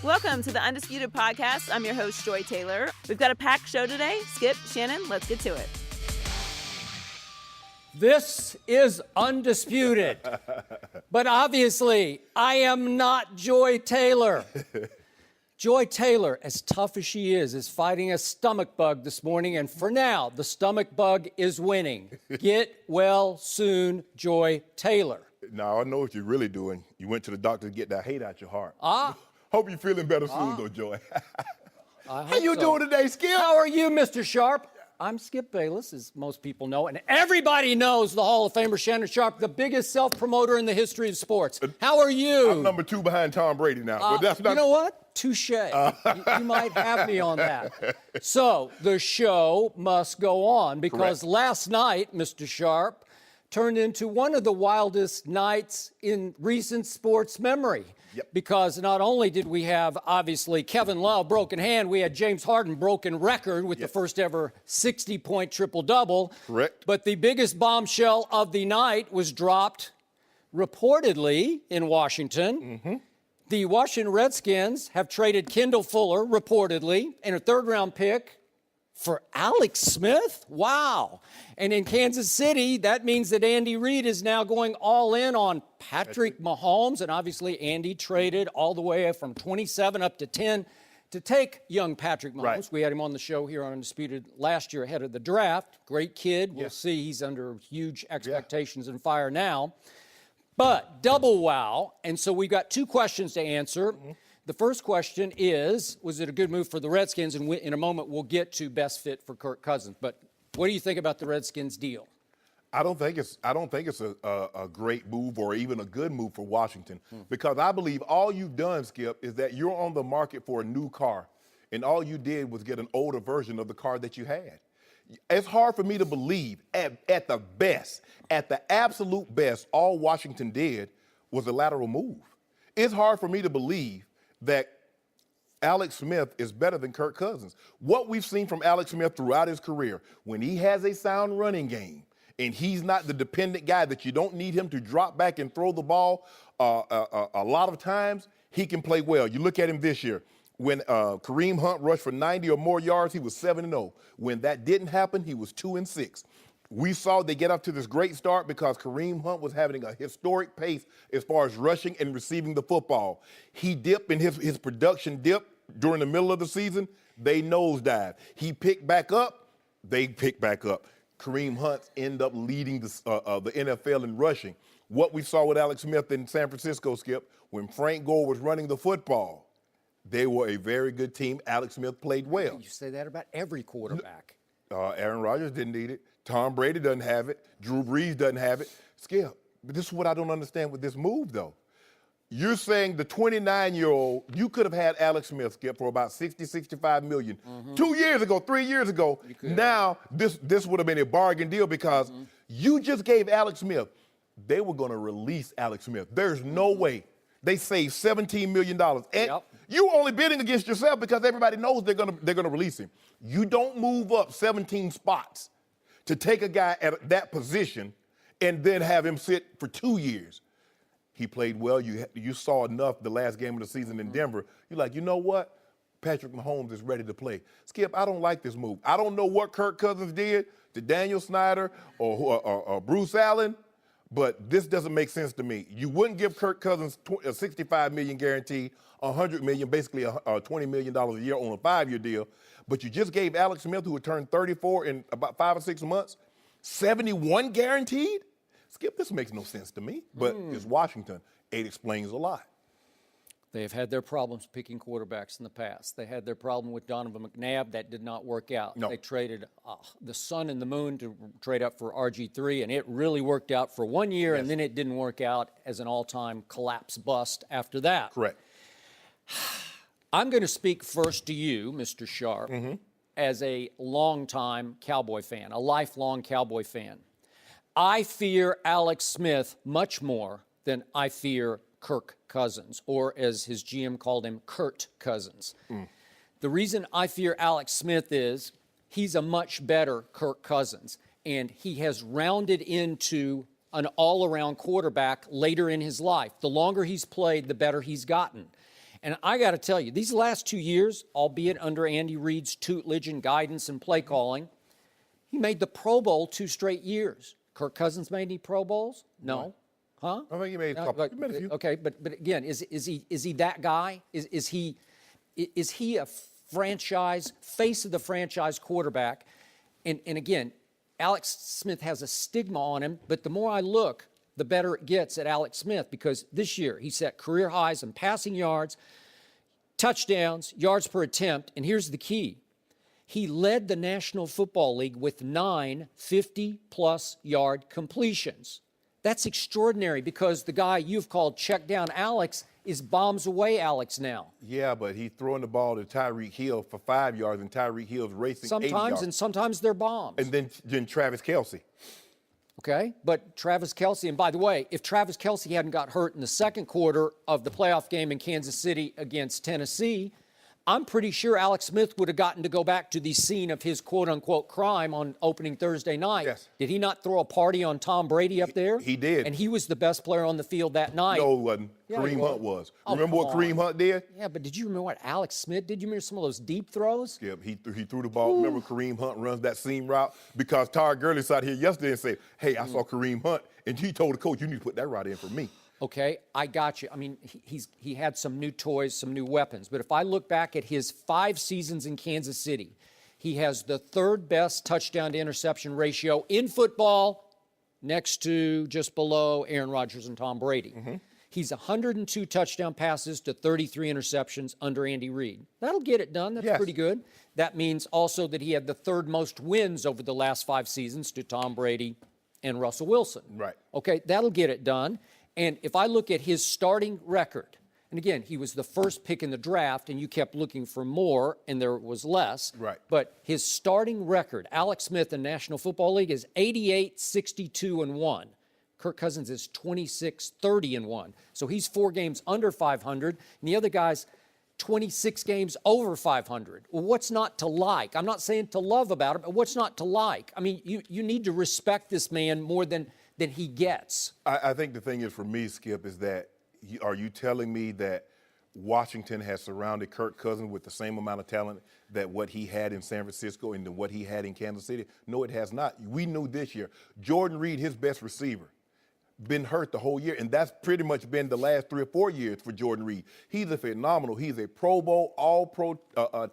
Welcome to the Undisputed Podcast. I'm your host, Joy Taylor. We've got a packed show today. Skip, Shannon, let's get to it. This is Undisputed. But obviously, I am not Joy Taylor. Joy Taylor, as tough as she is fighting a stomach bug this morning, and for now, the stomach bug is winning. Get well soon, Joy Taylor. Now, I know what you're really doing. You went to the doctor to get that hate out your heart. Hope you're feeling better soon, though, Joy. How you doing today, Skip? How are you, Mr. Sharp? I'm Skip Bayless, as most people know, and everybody knows the Hall of Famer Shannon Sharp, the biggest self-promoter in the history of sports. How are you? I'm number 2 behind Tom Brady now. But that's not... You know what? Touche. You might have me on that. So the show must go on because last night, Mr. Sharp, turned into one of the wildest nights in recent sports memory. Yep. Because not only did we have, obviously, Kevin Love, broken hand, we had James Harden, broken record with the first ever 60-point triple-double. Correct. But the biggest bombshell of the night was dropped reportedly in Washington. Mm-hmm. The Washington Redskins have traded Kendall Fuller, reportedly, and a third-round pick for Alex Smith? Wow. And in Kansas City, that means that Andy Reid is now going all in on Patrick Mahomes. And obviously, Andy traded all the way from 27 up to 10 to take young Patrick Mahomes. Right. We had him on the show here on Undisputed last year ahead of the draft. Great kid. We'll see. He's under huge expectations and fire now. But double wow. And so we've got 2 questions to answer. Mm-hmm. The first question is, was it a good move for the Redskins? And in a moment, we'll get to best fit for Kirk Cousins. But what do you think about the Redskins deal? I don't think it's a great move or even a good move for Washington because I believe all you've done, Skip, is that you're on the market for a new car, and all you did was get an older version of the car that you had. It's hard for me to believe at the best, at the absolute best, all Washington did was a lateral move. It's hard for me to believe that Alex Smith is better than Kirk Cousins. What we've seen from Alex Smith throughout his career, when he has a sound running game and he's not the dependent guy that you don't need him to drop back and throw the ball a lot of times, he can play well. You look at him this year. When Kareem Hunt rushed for 90 or more yards, he was 7-0. When that didn't happen, he was 2-6. We saw they get up to this great start because Kareem Hunt was having a historic pace as far as rushing and receiving the football. He dipped in his production dip during the middle of the season. They nosedive. He picked back up. They picked back up. Kareem Hunt ended up leading the NFL in rushing. What we saw with Alex Smith in San Francisco, Skip, when Frank Gore was running the football, they were a very good team. Alex Smith played well. You say that about every quarterback. Aaron Rodgers didn't need it. Tom Brady doesn't have it. Drew Brees doesn't have it. Skip, but this is what I don't understand with this move, though. You're saying the 29-year-old, you could have had Alex Smith, Skip, for about $60-65 million. 2 years ago, 3 years ago. Now, this would have been a bargain deal because you just gave Alex Smith. They were going to release Alex Smith. There's no way. They saved $17 million. And you only bidding against yourself because everybody knows they're gonna release him. You don't move up 17 spots to take a guy at that position and then have him sit for 2 years. He played well. You saw enough the last game of the season in Denver. You're like, you know what? Patrick Mahomes is ready to play. Skip, I don't like this move. I don't know what Kirk Cousins did to Daniel Snyder or Bruce Allen, but this doesn't make sense to me. You wouldn't give Kirk Cousins a $65 million guarantee, $100 million, basically $20 million a year on a 5-year deal. But you just gave Alex Smith, who would turn 34 in about 5 or 6 months, 71 guaranteed? Skip, this makes no sense to me. But it's Washington. It explains a lot. They have had their problems picking quarterbacks in the past. They had their problem with Donovan McNabb. That did not work out. No. They traded the sun and the moon to trade up for RG3, and it really worked out for 1 year, and then it didn't work out as an all-time collapse bust after that. Correct. I'm going to speak first to you, Mr. Sharp, as a longtime Cowboy fan, a lifelong Cowboy fan. I fear Alex Smith much more than I fear Kirk Cousins, or as his GM called him, Kurt Cousins. The reason I fear Alex Smith is he's a much better Kirk Cousins, and he has rounded into an all-around quarterback later in his life. The longer he's played, the better he's gotten. And I got to tell you, these last 2 years, albeit under Andy Reid's tutelage and guidance and play calling, he made the Pro Bowl 2 straight years. Kirk Cousins made any Pro Bowls? No. Huh? I think he made a couple. He made a few. Okay, but again, is he that guy? Is he a franchise face of the franchise quarterback? And again, Alex Smith has a stigma on him, but the more I look, the better it gets at Alex Smith, because this year he set career highs in passing yards, touchdowns, yards per attempt, and here's the key. He led the National Football League with 9 50-plus yard completions. That's extraordinary, because the guy you've called check down Alex is bombs away Alex now. Yeah, but he's throwing the ball to Tyreek Hill for 5 yards, and Tyreek Hill's racing 80 yards. Sometimes, and sometimes they're bombs. And then Travis Kelce. Okay, but Travis Kelce, and by the way, if Travis Kelce hadn't got hurt in the second quarter of the playoff game in Kansas City against Tennessee, I'm pretty sure Alex Smith would have gotten to go back to the scene of his quote-unquote crime on opening Thursday night. Yes. Did he not throw a party on Tom Brady up there? He did. And he was the best player on the field that night. No, he wasn't. Yeah, Kareem he was. Hunt was. Oh, Remember what come Kareem on. Hunt did? Yeah, but did you remember what Alex Smith did? You remember some of those deep throws? Yeah, he threw the ball. Remember Kareem Hunt runs that seam route? Because Todd Gurley sat here yesterday and said, hey, I saw Kareem Hunt, and he told the coach, you need to put that route in for me. Okay, I got you. I mean, he had some new toys, some new weapons. But if I look back at his 5 seasons in Kansas City, he has the 3rd best touchdown to interception ratio in football, next to just below Aaron Rodgers and Tom Brady. He's 102 touchdown passes to 33 interceptions under Andy Reid. That'll get it done. That's pretty good. That means also that he had the 3rd most wins over the last 5 seasons to Tom Brady and Russell Wilson. Right. Okay, that'll get it done. And if I look at his starting record, and again, he was the first pick in the draft, and you kept looking for more, and there was less. Right. But his starting record, Alex Smith in National Football League, is 88, 62, and 1. Kirk Cousins is 26, 30, and 1. So he's 4 games under 500, and the other guy's 26 games over 500. Well, what's not to like? I'm not saying to love about it, but what's not to like? I mean, you need to respect this man more than he gets. I think the thing is for me, Skip, is that are you telling me that Washington has surrounded Kirk Cousins with the same amount of talent that what he had in San Francisco and what he had in Kansas City? No, it has not. We knew this year. Jordan Reed, his best receiver, been hurt the whole year, and that's pretty much been the last 3 or 4 years for Jordan Reed. He's a phenomenal. He's a Pro Bowl, all-pro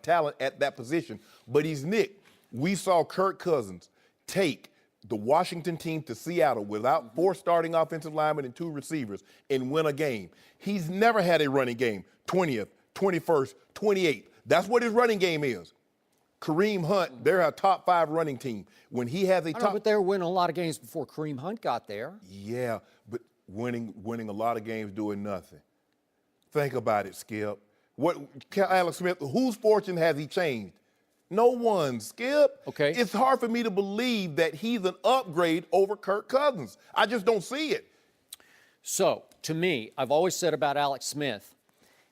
talent at that position, but he's nicked. We saw Kirk Cousins take the Washington team to Seattle without 4 starting offensive linemen and 2 receivers and win a game. He's never had a running game, 20th, 21st, 28th. That's what his running game is. Kareem Hunt, they're a top 5 running team. When he has a top, But they were winning a lot of games before Kareem Hunt got there. Yeah, but winning a lot of games doing nothing. Think about it, Skip. What Alex Smith, whose fortune has he changed? No one, Skip. Okay. It's hard for me to believe that he's an upgrade over Kirk Cousins. I just don't see it. So, to me, I've always said about Alex Smith,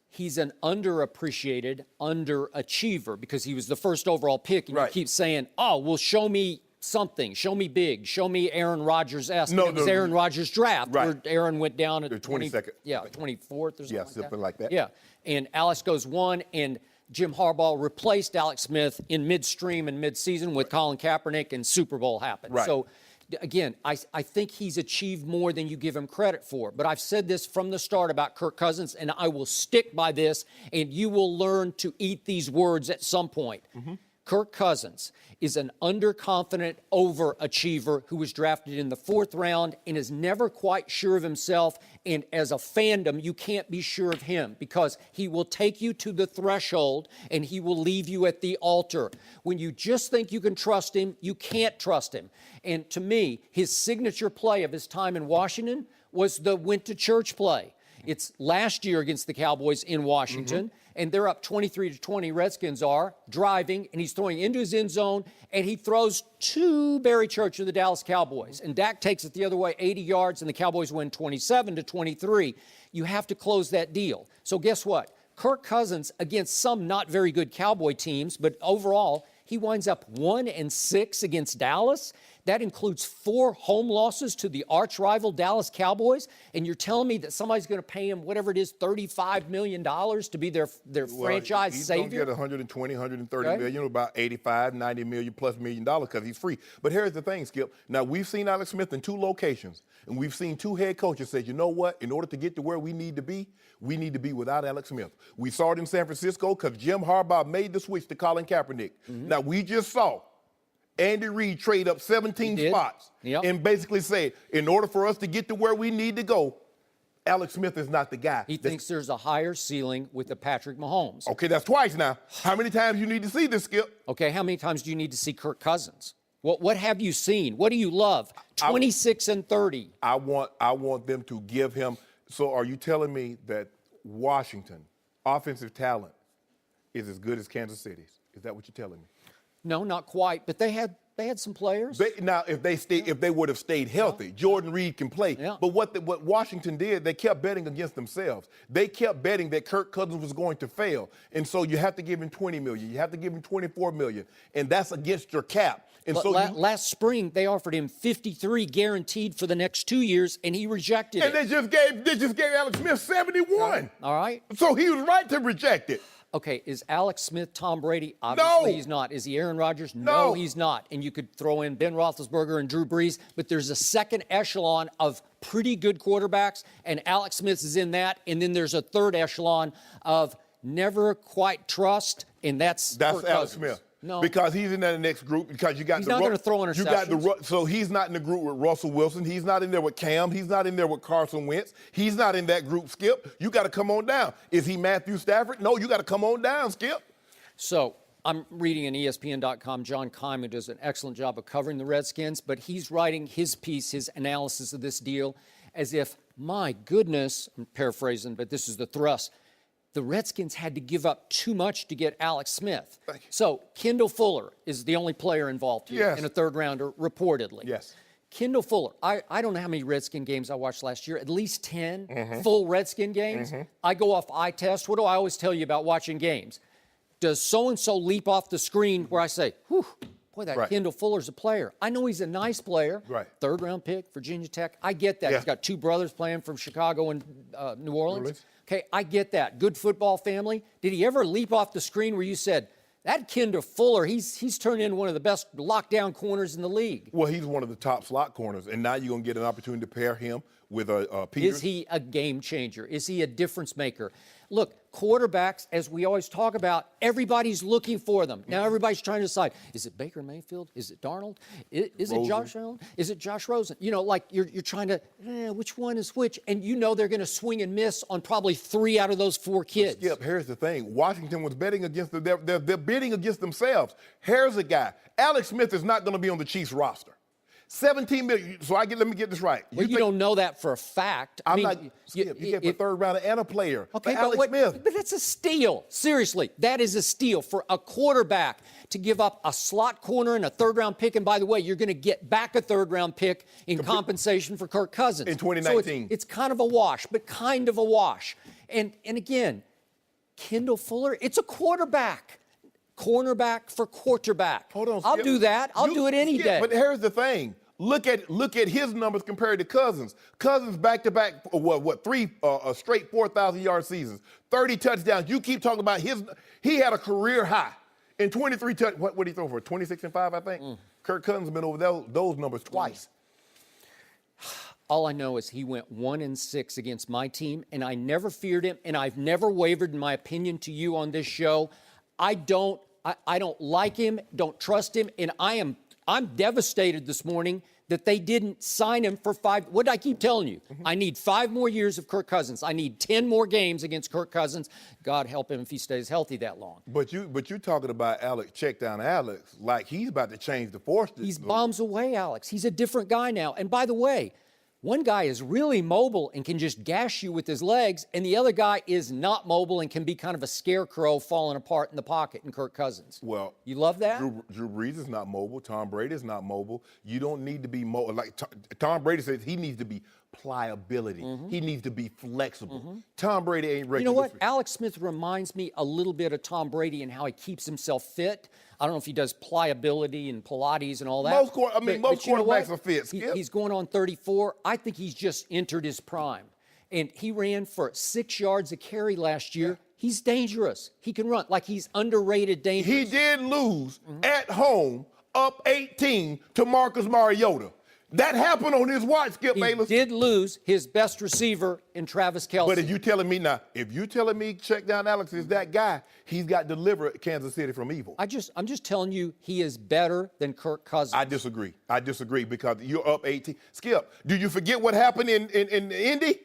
he's an underappreciated underachiever because he was the first overall pick, and Right. you keep saying, oh, well, show me something. Show me big. Show me Aaron Rodgers-esque. No, It was no, Aaron Rodgers' draft right. where Aaron went down at The 22nd. 24th or something Yeah, like that. something like that. Yeah, and Alex goes 1, and Jim Harbaugh replaced Alex Smith in midstream and midseason with Colin Kaepernick, and Super Bowl happened. Right. So, again, I think he's achieved more than you give him credit for. But I've said this from the start about Kirk Cousins, and I will stick by this, and you will learn to eat these words at some point. Kirk Cousins is an underconfident overachiever who was drafted in the 4th round and is never quite sure of himself. And as a fandom, you can't be sure of him because he will take you to the threshold and he will leave you at the altar. When you just think you can trust him, you can't trust him. And to me, his signature play of his time in Washington was the went to church play. It's last year against the Cowboys in Washington, and they're up 23-20. Redskins are driving, and he's throwing into his end zone, and he throws to Barry Church of the Dallas Cowboys. And Dak takes it the other way, 80 yards, and the Cowboys win 27-23. You have to close that deal. So guess what? Kirk Cousins, against some not very good Cowboy teams, but overall, he winds up 1-6 against Dallas. That includes 4 home losses to the arch rival Dallas Cowboys. And you're telling me that somebody's going to pay him whatever it is, $35 million to be their franchise savior? He's going to get 120, 130 million, about 85, 90 million plus $1 million because he's free. But here's the thing, Skip. Now, we've seen Alex Smith in 2 locations, and we've seen 2 head coaches say, you know what? In order to get to where we need to be without Alex Smith. We saw it in San Francisco because Jim Harbaugh made the switch to Colin Kaepernick. Now, we just saw Andy Reid trade up 17 spots and basically say, in order for us to get to where we need to go, Alex Smith is not the guy. He thinks there's a higher ceiling with the Patrick Mahomes. Okay, that's twice now. How many times you need to see this, Skip? Okay, how many times do you need to see Kirk Cousins? What have you seen? What do you love? 26 and 30. I want them to give him. So are you telling me that Washington offensive talent is as good as Kansas City's? Is that what you're telling me? No, not quite, but they had some players. Now, if they would have stayed healthy, Jordan Reed can play. Yeah. But what Washington did, they kept betting against themselves. They kept betting that Kirk Cousins was going to fail, and so you have to give him $20 million. You have to give him $24 million, and that's against your cap. And but so last spring they offered him $53 guaranteed for the next 2 years, and he rejected it. And they just gave Alex Smith 71. All right. So he was right to reject it. Okay, is Alex Smith Tom Brady? Obviously he's not. Is he Aaron Rodgers? No, he's not. And you could throw in Ben Roethlisberger and Drew Brees, but there's a second echelon of pretty good quarterbacks, and Alex Smith is in that. And then there's a third echelon of never quite trust, and that's Alex Smith. No, because he's in that next group. Because you got he's not going to throw interceptions. So he's not in the group with Russell Wilson. He's not in there with Cam. He's not in there with Carson Wentz. He's not in that group, Skip. You got to come on down. Is he Matthew Stafford? No, you got to come on down, Skip. So I'm reading on ESPN.com. John Keim, who does an excellent job of covering the Redskins, but he's writing his piece, his analysis of this deal, as if, my goodness, I'm paraphrasing, but this is the thrust. The Redskins had to give up too much to get Alex Smith. So Kendall Fuller is the only player involved here in a third rounder, reportedly. Yes. Kendall Fuller, I don't know how many Redskin games I watched last year, at least 10 full Redskin games. I go off eye test. What do I always tell you about watching games? Does so-and-so leap off the screen where I say, whew, boy, that Kendall Fuller's a player. I know he's a nice player. Third round pick, Virginia Tech. I get that. He's got 2 brothers playing from Chicago and New Orleans. Okay, I get that. Good football family. Did he ever leap off the screen where you said, that Kendall Fuller, he's turned into one of the best lockdown corners in the league? Well, he's one of the top slot corners, and now you're going to get an opportunity to pair him with Peters. Is he a game changer? Is he a difference maker? Look, quarterbacks, as we always talk about, everybody's looking for them. Now everybody's trying to decide, is it Baker Mayfield? Is it Darnold? Is it Josh Allen? Is it Josh Rosen? You know, like you're trying to, which one is which? And you know they're going to swing and miss on probably 3 out of those 4 kids. Skip, here's the thing. Washington was betting against they're bidding against themselves. Here's a guy. Alex Smith is not going to be on the Chiefs roster. $17 million. So let me get this right. Well, you don't know that for a fact. You get a third rounder and a player. Okay, but Alex Smith. But that's a steal. Seriously, that is a steal for a quarterback to give up a slot corner and a third-round pick. And by the way, you're going to get back a third-round pick in compensation for Kirk Cousins. In 2019. So it's kind of a wash, but kind of a wash. And again, Kendall Fuller, it's a quarterback. Cornerback for quarterback. Hold on, Skip. I'll do that. I'll do it any day. But here's the thing. Look at his numbers compared to Cousins. Cousins back-to-back, three straight 4,000-yard seasons, 30 touchdowns. You keep talking about he had a career high in 23 touchdowns. What did he throw for? 26 and 5, I think. Kirk Cousins has been over those numbers twice. All I know is he went 1-6 against my team, and I never feared him, and I've never wavered in my opinion to you on this show. I don't like him, don't trust him, and I'm devastated this morning that they didn't sign him for 5. What did I keep telling you? I need 5 more years of Kirk Cousins. I need 10 more games against Kirk Cousins. God help him if he stays healthy that long. But you're talking about Alex, check down Alex, like he's about to change the force. He's bombs away, Alex. He's a different guy now. And by the way, one guy is really mobile and can just gash you with his legs, and the other guy is not mobile and can be kind of a scarecrow falling apart in the pocket in Kirk Cousins. Well, you love that? Drew Brees is not mobile. Tom Brady is not mobile. You don't need to be mobile. Like Tom Brady says, he needs to be pliability. He needs to be flexible. Tom Brady ain't ready. You know what? Alex Smith reminds me a little bit of Tom Brady and how he keeps himself fit. I don't know if he does pliability and Pilates and all that. Most you know what? quarterbacks are fit, Skip. He's going on 34. I think he's just entered his prime. And he ran for 6 yards a carry last year. Yeah. He's dangerous. He can run. Like, he's underrated dangerous. He did lose at home up 18 to Marcus Mariota. That happened on his watch, Skip Bayless. He did lose his best receiver in Travis Kelce. But if you telling me check down Alex is that guy, he's got delivered Kansas City from evil. I'm just telling you, he is better than Kirk Cousins. I disagree because you're up 18. Skip, do you forget what happened in Indy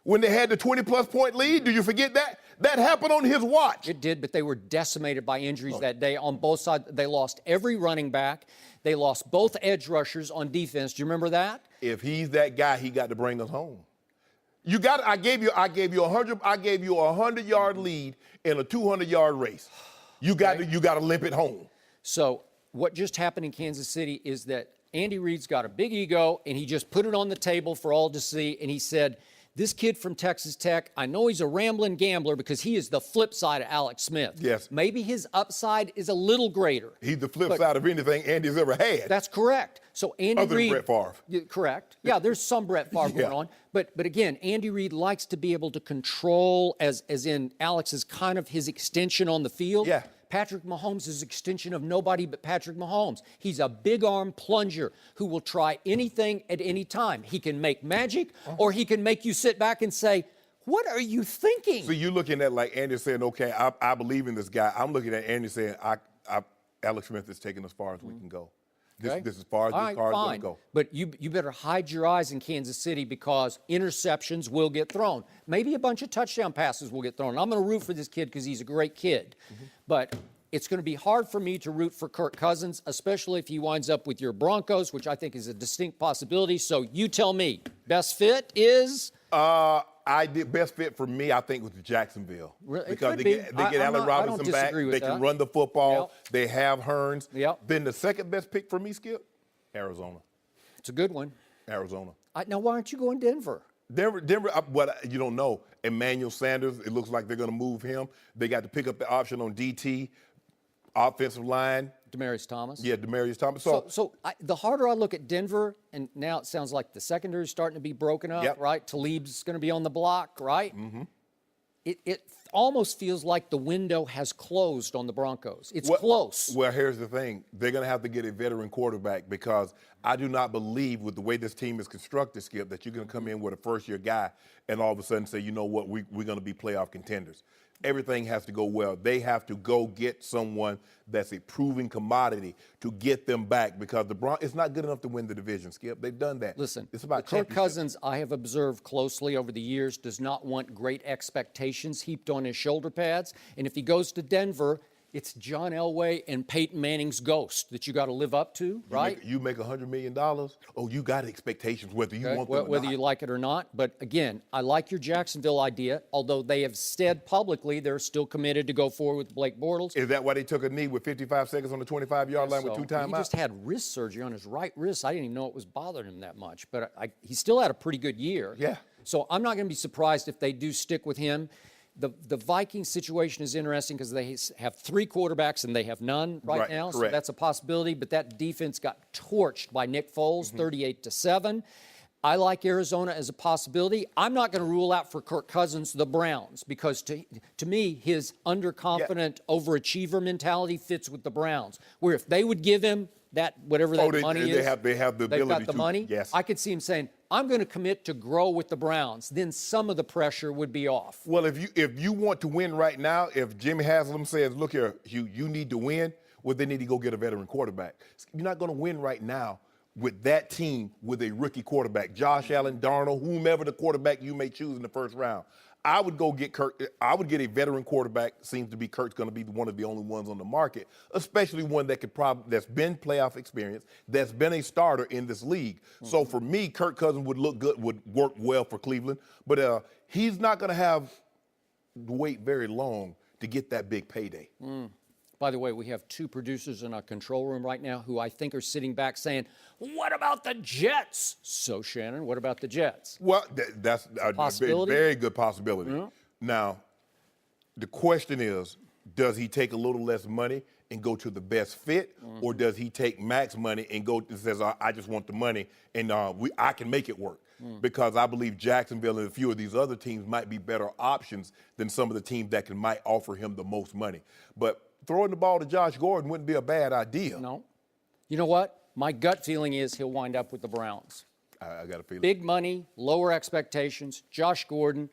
when they had the 20-plus point lead? Do you forget that? That happened on his watch. It did, but they were decimated by injuries that day on both sides. They lost every running back. They lost both edge rushers on defense. Do you remember that? If he's that guy, he got to bring us home. I gave you a 100-yard lead in a 200-yard race. You got to limp it home. So what just happened in Kansas City is that Andy Reid's got a big ego, and he just put it on the table for all to see, and he said, this kid from Texas Tech, I know he's a rambling gambler because he is the flip side of Alex Smith. Yes. Maybe his upside is a little greater. He's the flip side of anything Andy's ever had. That's correct. So Andy Other Reid, than Brett Favre. Correct. Yeah, there's some Brett Favre going on. But again, Andy Reid likes to be able to control, as in Alex is kind of his extension on the field. Yeah. Patrick Mahomes is an extension of nobody but Patrick Mahomes. He's a big-arm plunger who will try anything at any time. He can make magic, or he can make you sit back and say, what are you thinking? So you're looking at like Andy saying, okay, I believe in this guy. I'm looking at Andy saying, Alex Smith is taking as far as we can go. This is as far as this car is going to go. But you better hide your eyes in Kansas City because interceptions will get thrown. Maybe a bunch of touchdown passes will get thrown. I'm going to root for this kid because he's a great kid. But it's going to be hard for me to root for Kirk Cousins, especially if he winds up with your Broncos, which I think is a distinct possibility. So you tell me, best fit is? Best fit for me, I think, was Jacksonville. Because they get Allen Robinson back. They can run the football. Yep. They have Hearns. Yep. Then the second best pick for me, Skip, Arizona. It's a good one. Arizona. Now, why aren't you going Denver? Denver, what you don't know, Emmanuel Sanders, it looks like they're going to move him. They got to pick up the option on DT, offensive line. Demaryius Thomas. Yeah, Demaryius Thomas. So the harder I look at Denver, and now it sounds like the secondary is starting to be broken up, right? Talib's going to be on the block, right? Mm-hmm. It almost feels like the window has closed on the Broncos. It's close. Well, here's the thing. They're going to have to get a veteran quarterback because I do not believe with the way this team is constructed, Skip, that you're going to come in with a first-year guy and all of a sudden say, you know what, we're going to be playoff contenders. Everything has to go well. They have to go get someone that's a proven commodity to get them back because it's not good enough to win the division, Skip. They've done that. Listen, it's about Kirk Cousins, I have observed closely over the years, does not want great expectations heaped on his shoulder pads. And if he goes to Denver, it's John Elway and Peyton Manning's ghost that you got to live up to, right? You make $100 million. Oh, you got expectations whether you want them or whether not. you like it or not. But again, I like your Jacksonville idea, although they have said publicly they're still committed to go forward with Blake Bortles. Is that why they took a knee with 55 seconds on the 25-yard line with 2 timeouts? He just had wrist surgery on his right wrist. I didn't even know it was bothering him that much. But he still had a pretty good year. Yeah. So I'm not going to be surprised if they do stick with him. The Vikings situation is interesting because they have 3 quarterbacks and they have none right now. Correct. So that's a possibility. But that defense got torched by Nick Foles, 38-7. I like Arizona as a possibility. I'm not going to rule out for Kirk Cousins the Browns because to me, his underconfident overachiever mentality fits with the Browns. Where if they would give him that whatever that money is, they have the ability they've got the to, money. Yes. I could see him saying, I'm going to commit to grow with the Browns. Then some of the pressure would be off. Well, if you want to win right now, if Jimmy Haslam says, look here, you need to win, well, they need to go get a veteran quarterback. You're not going to win right now with that team with a rookie quarterback, Josh Allen, Darnold, whomever the quarterback you may choose in the first round. I would go get Kirk. I would get a veteran quarterback. Seems to be Kirk's going to be one of the only ones on the market, especially one that that's been playoff experience, that's been a starter in this league. Mm-hmm. So for me, Kirk Cousins would look good, would work well for Cleveland, but he's not going to have to wait very long to get that big payday. By the way, we have two producers in our control room right now who I think are sitting back saying, what about the Jets? So, Shannon, what about the Jets? Well, that's a possibility? very good possibility. Yeah. Now, the question is, does he take a little less money and go to the best fit, or does he take max money and go and says, I just want the money and I can make it work? Because I believe Jacksonville and a few of these other teams might be better options than some of the teams that might offer him the most money. But throwing the ball to Josh Gordon wouldn't be a bad idea. No. You know what? My gut feeling is he'll wind up with the Browns. I got a feeling. Big money, lower expectations. Josh Gordon.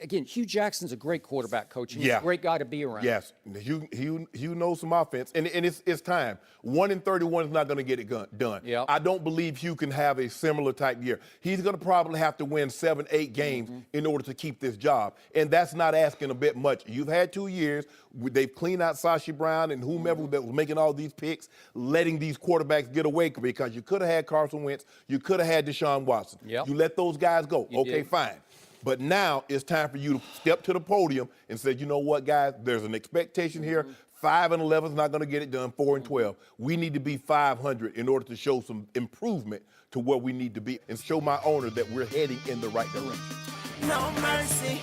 Again, Hugh Jackson's a great quarterback coach. He's a great guy to be around. Yes, Hugh knows some offense, and it's time. 1-31 is not going to get it done. Yep. I don't believe Hugh can have a similar type year. He's going to probably have to win 7-8 games in order to keep this job, and that's not asking a bit much. You've had 2 years. They've cleaned out Sashi Brown and whomever that was making all these picks, letting these quarterbacks get away because you could have had Carson Wentz, you could have had Deshaun Watson. Yep. You let those guys go. You Okay, did. fine. But now it's time for you to step to the podium and say, you know what, guys, there's an expectation here. 5-11 is not going to get it done. 4-12. We need to be 500 in order to show some improvement to where we need to be and show my owner that we're heading in the right direction. No mercy.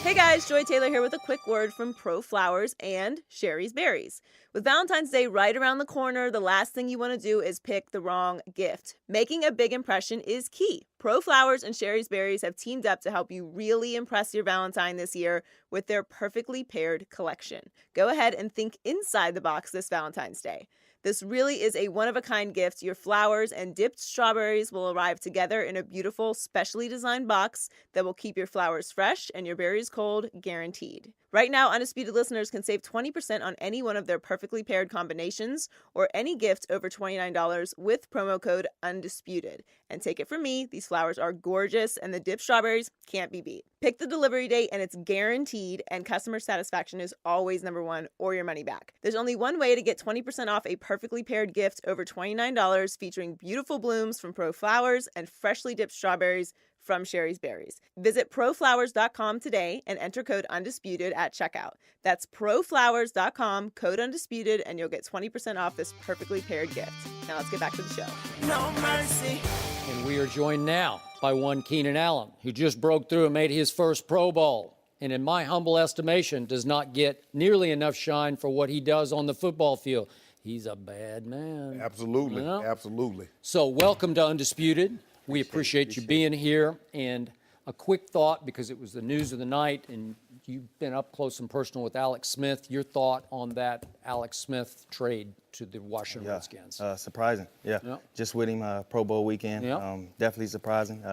Hey guys, Joy Taylor here with a quick word from Pro Flowers and Sherry's Berries. With Valentine's Day right around the corner, the last thing you want to do is pick the wrong gift. Making a big impression is key. Pro Flowers and Sherry's Berries have teamed up to help you really impress your Valentine this year with their perfectly paired collection. Go ahead and think inside the box this Valentine's Day. This really is a one-of-a-kind gift. Your flowers and dipped strawberries will arrive together in a beautiful, specially designed box that will keep your flowers fresh and your berries cold, guaranteed. Right now, Undisputed listeners can save 20% on any one of their perfectly paired combinations or any gift over $29 with promo code UNDISPUTED. And take it from me, these flowers are gorgeous and the dipped strawberries can't be beat. Pick the delivery date and it's guaranteed, and customer satisfaction is always number one or your money back. There's only one way to get 20% off a perfectly paired gift over $29 featuring beautiful blooms from Pro Flowers and freshly dipped strawberries from Sherry's Berries. Visit proflowers.com today and enter code UNDISPUTED at checkout. That's proflowers.com, code UNDISPUTED, and you'll get 20% off this perfectly paired gift. Now let's get back to the show. No mercy. And we are joined now by one Keenan Allen, who just broke through and made his first Pro Bowl. And in my humble estimation, does not get nearly enough shine for what he does on the football field. He's a bad man. Absolutely, You know? absolutely. So welcome to Undisputed. We appreciate you being here. And a quick thought, because it was the news of the night, and you've been up close and personal with Alex Smith. Your thought on that Alex Smith trade to the Washington Redskins? Surprising, yeah. Yep. Just with him Pro Bowl weekend, Yep. definitely surprising.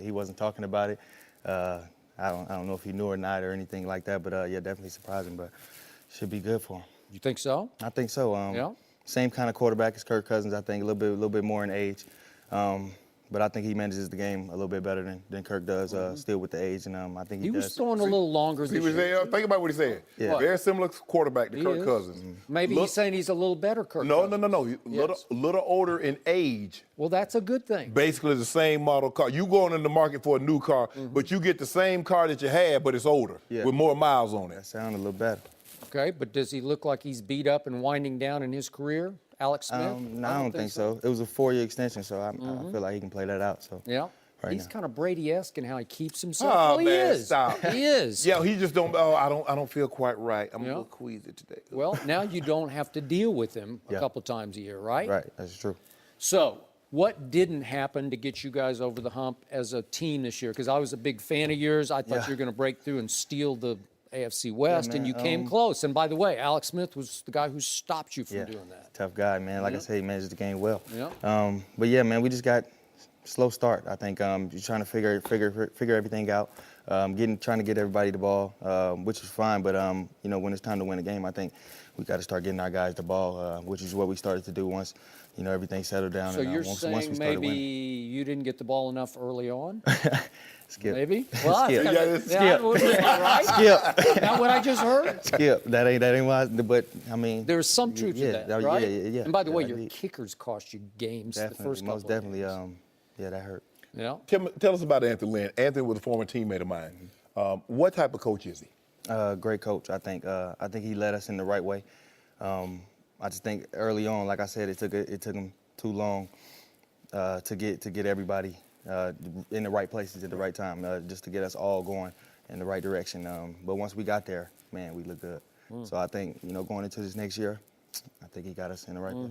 He wasn't talking about it. I don't know if he knew or not or anything like that, but yeah, definitely surprising. But should be good for him. You think so? I think so. Yeah. Same kind of quarterback as Kirk Cousins. I think a little bit more in age. But I think he manages the game a little bit better than Kirk does, still with the age, and I think he does. He was throwing a little longer He this was year. there. Think about what he said. Yeah. Very similar quarterback to He Kirk is. Cousins. Maybe he's saying he's a little better, Kirk No. Cousins. Little older in age. Well, that's a good thing. Basically the same model car. You going in the market for a new car, but you get the same car that you had, but it's older with more miles on That it. sounded a little better. Okay, but does he look like he's beat up and winding down in his career, Alex Smith? No, I don't think so. It was a 4-year extension, so I feel like he can play that out. So Yeah. Right He's now. kind of Brady-esque in how he keeps himself. Oh, Well, he man, is. stop. He is. Yeah, he just don't. Oh, I don't feel quite right. I'm a Yeah. little queasy today. Well, now you don't have to deal with him a Yeah. couple times a year, right? Right, that's true. So, what didn't happen to get you guys over the hump as a team this year? Because I was a big fan of yours. I thought Yeah. you were going to break through and steal the AFC West, and man, you came close. And by the way, Alex Smith was the guy who stopped you from Yeah, doing that. tough guy, man. Like I said, he manages the game well. Yeah. But yeah, man, we just got slow start. I think just trying to figure everything out, trying to get everybody the ball, which is fine. But when it's time to win a game, I think we got to start getting our guys the ball, which is what we started to do once everything settled down. So and, you're once saying we started maybe winning. you didn't get the ball enough early on? Skip. Maybe. Well, Skip. that's kinda, Skip. yeah, wasn't that right? Skip. Is that what I just heard? Skip. That ain't why. But I mean, There's some truth to that, right? Yeah. And by the way, Yeah, your he- kickers cost you games the definitely, first couple most of definitely. games. Yeah, that hurt. Yeah. Tell us about Anthony Lynn. Anthony was a former teammate of mine. What type of coach is he? Great coach. I think he led us in the right way. I just think early on, like I said, it took him too long to get everybody in the right places at the right time, just to get us all going in the right direction. But once we got there, man, we looked good. So I think, going into this next year, I think he got us in the right place.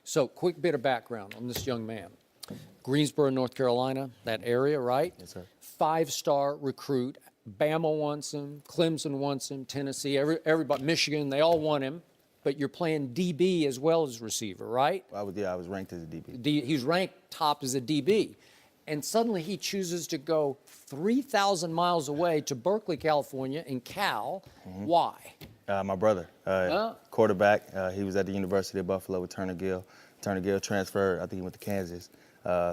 So, quick bit of background on this young man. Greensboro, North Carolina, that area, right? Yes, sir. 5-star recruit. Bama wants him. Clemson wants him. Tennessee, everybody, Michigan, they all want him. But you're playing DB as well as receiver, right? I was ranked as a DB. He's ranked top as a DB. And suddenly he chooses to go 3,000 miles away to Berkeley, California, in Cal. Why? My brother, quarterback. He was at the University of Buffalo with Turner Gill. Turner Gill transferred. I think he went to Kansas.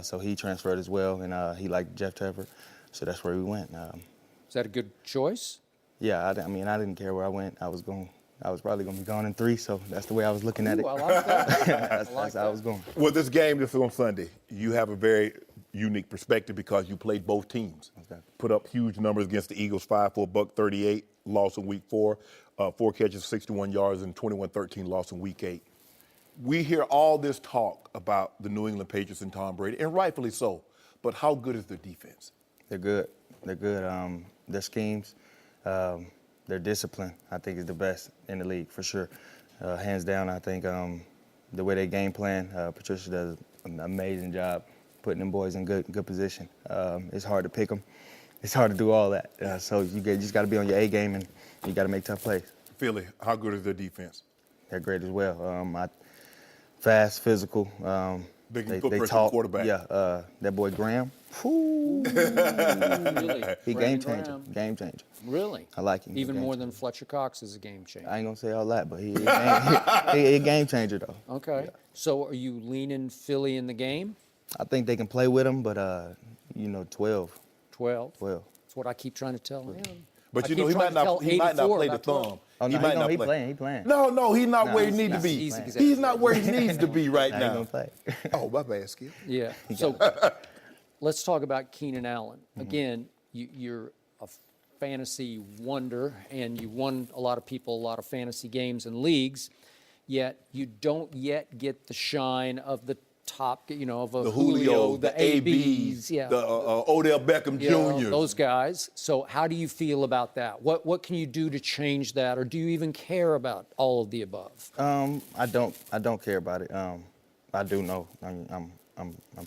So he transferred as well, and he liked Jeff Tepper. So that's where we went. Is that a good choice? Yeah, I didn't care where I went. I was probably going to be gone in 3, so that's the way I was looking at it. Ooh, I like that. That's how I was going. Well, this game, this is on Sunday. You have a very unique perspective because you played both teams. Okay. Put up huge numbers against the Eagles, 5 for $138, loss in week 4, 4 catches, 61 yards, and 21-13 loss in week 8. We hear all this talk about the New England Patriots and Tom Brady, and rightfully so. But how good is their defense? They're good. They're good. Their schemes, their discipline, I think, is the best in the league for sure. Hands down, I think the way they game plan, Patricia does an amazing job putting them boys in good position. It's hard to pick them. It's hard to do all that. So you just got to be on your A game, and you got to make tough plays. Philly, how good is their defense? They're great as well. Fast, physical. They can They put pressure on the talk. quarterback. Yeah, that boy Graham. Whoo. Really? He Brandon game changer. Graham? Game changer. Really? I like him. Even Game more changer. than Fletcher Cox is a game changer. I ain't gonna say all that, but he a game changer though. Okay. Yeah. So are you leaning Philly in the game? I think they can play with him, but 12. 12. 12. That's what I keep trying to tell him. But I he keep trying might to tell not. He might not 84 play the about 12. thumb. Oh, he no, might not he play. playing. He playing. No, he's not Nah, where he needs to be. he's He's not where he needs to be right Nah, he now. gonna play. Oh, my bad, Skip. Yeah. So let's talk about Keenan Allen. Again, you're a fantasy wonder, and you won a lot of fantasy games and leagues, yet you don't yet get the shine of the top, of a The Julio, the the ABs, yeah. the Odell Beckham Jr. Those guys. So how do you feel about that? What can you do to change that, or do you even care about all of the above? I don't care about it. I do know. I'm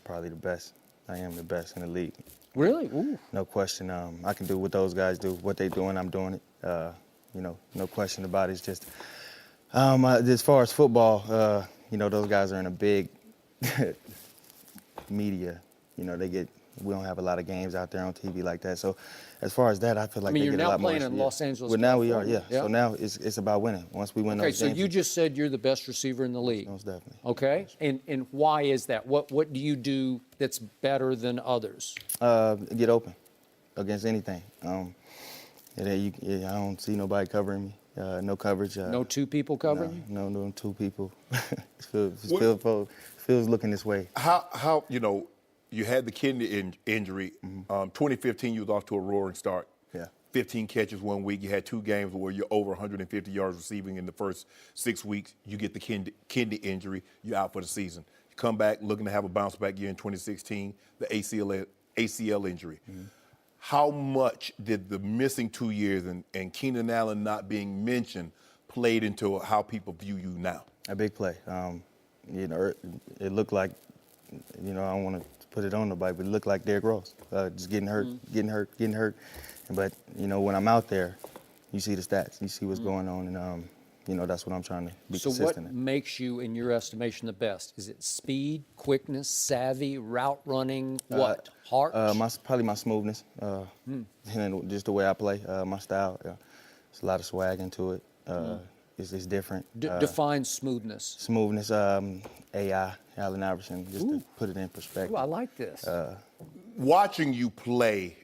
probably the best. I am the best in the league. Really? Ooh. No question. I can do what those guys do. What they doing, I'm doing it. No question about it. It's just as far as football, those guys are in a big media. We don't have a lot of games out there on TV like that. So as far as that, I feel like they you're get a now lot more. playing in Los Angeles, Well, now we are, California. yeah. So now it's about winning. Once we win Okay, those so games. you just said you're the best receiver in the league. Most definitely. Okay, and why is that? What do you do that's better than others? Get open against anything. I don't see nobody covering me. No coverage. No two people covering you? No 2 people. Feels looking this way. How you had the kidney injury. 2015, you was off to a roaring start. Yeah. 15 catches 1 week. You had 2 games where you're over 150 yards receiving in the first 6 weeks. You get the kidney injury. You're out for the season. You come back looking to have a bounce back year in 2016. The ACL injury. Mm-hmm. How much did the missing 2 years and Keenan Allen not being mentioned played into how people view you now? A big play. It looked like, I don't want to put it on nobody, but it looked like Derrick Rose, just getting hurt, getting hurt. But, when I'm out there, you see the stats, you see what's going on, and, that's what I'm trying to be So consistent what in. makes you, in your estimation, the best? Is it speed, quickness, savvy, route running, what? Heart? Probably my smoothness, and just the way I play, my style. There's a lot of swag into it. It's different. Define smoothness. Smoothness, AI, Allen Iverson, just to put it in perspective. Ooh, I like this. Watching you play,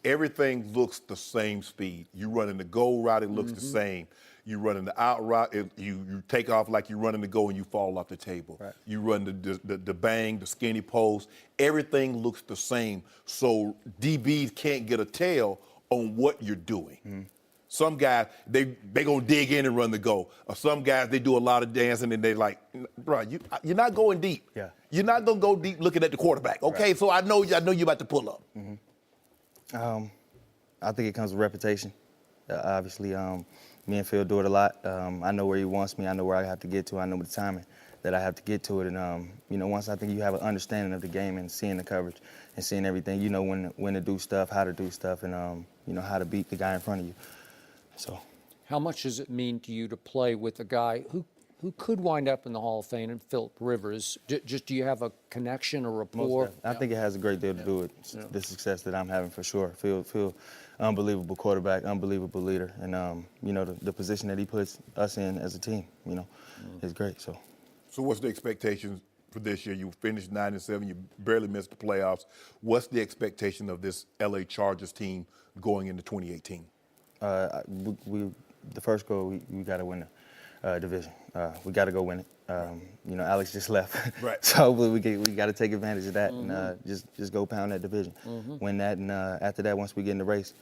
everything looks the same speed. You running the go route, it looks the same. You running the out route, you take off like you're running the go and you fall off the table. Right. You run the bang, the skinny post. Everything looks the same. So DBs can't get a tell on what you're doing. Some guys, they gonna dig in and run the go. Or some guys, they do a lot of dancing and they like, bro, you're not going deep. Yeah. You're not gonna go deep looking at the quarterback. Okay, Right. so I know you're about to pull up. I think it comes with reputation. Obviously, me and Phil do it a lot. I know where he wants me. I know where I have to get to. I know the timing that I have to get to it. And, once I think you have an understanding of the game and seeing the coverage and seeing everything, you know when to do stuff, how to do stuff, and, how to beat the guy in front of you. So, How much does it mean to you to play with a guy who could wind up in the Hall of Fame, and Philip Rivers? Just do you have a connection or rapport? I think it has a great deal to do with the success that I'm having for sure. Phil, unbelievable quarterback, unbelievable leader, and the position that he puts us in as a team, is great. So what's the expectations for this year? You finished 9-7. You barely missed the playoffs. What's the expectation of this LA Chargers team going into 2018? The first goal, we got to win the division. We got to go win it. Alex just left, Right. so hopefully we got to take advantage of that and just go pound that division, win that, and after that, once we get in the race,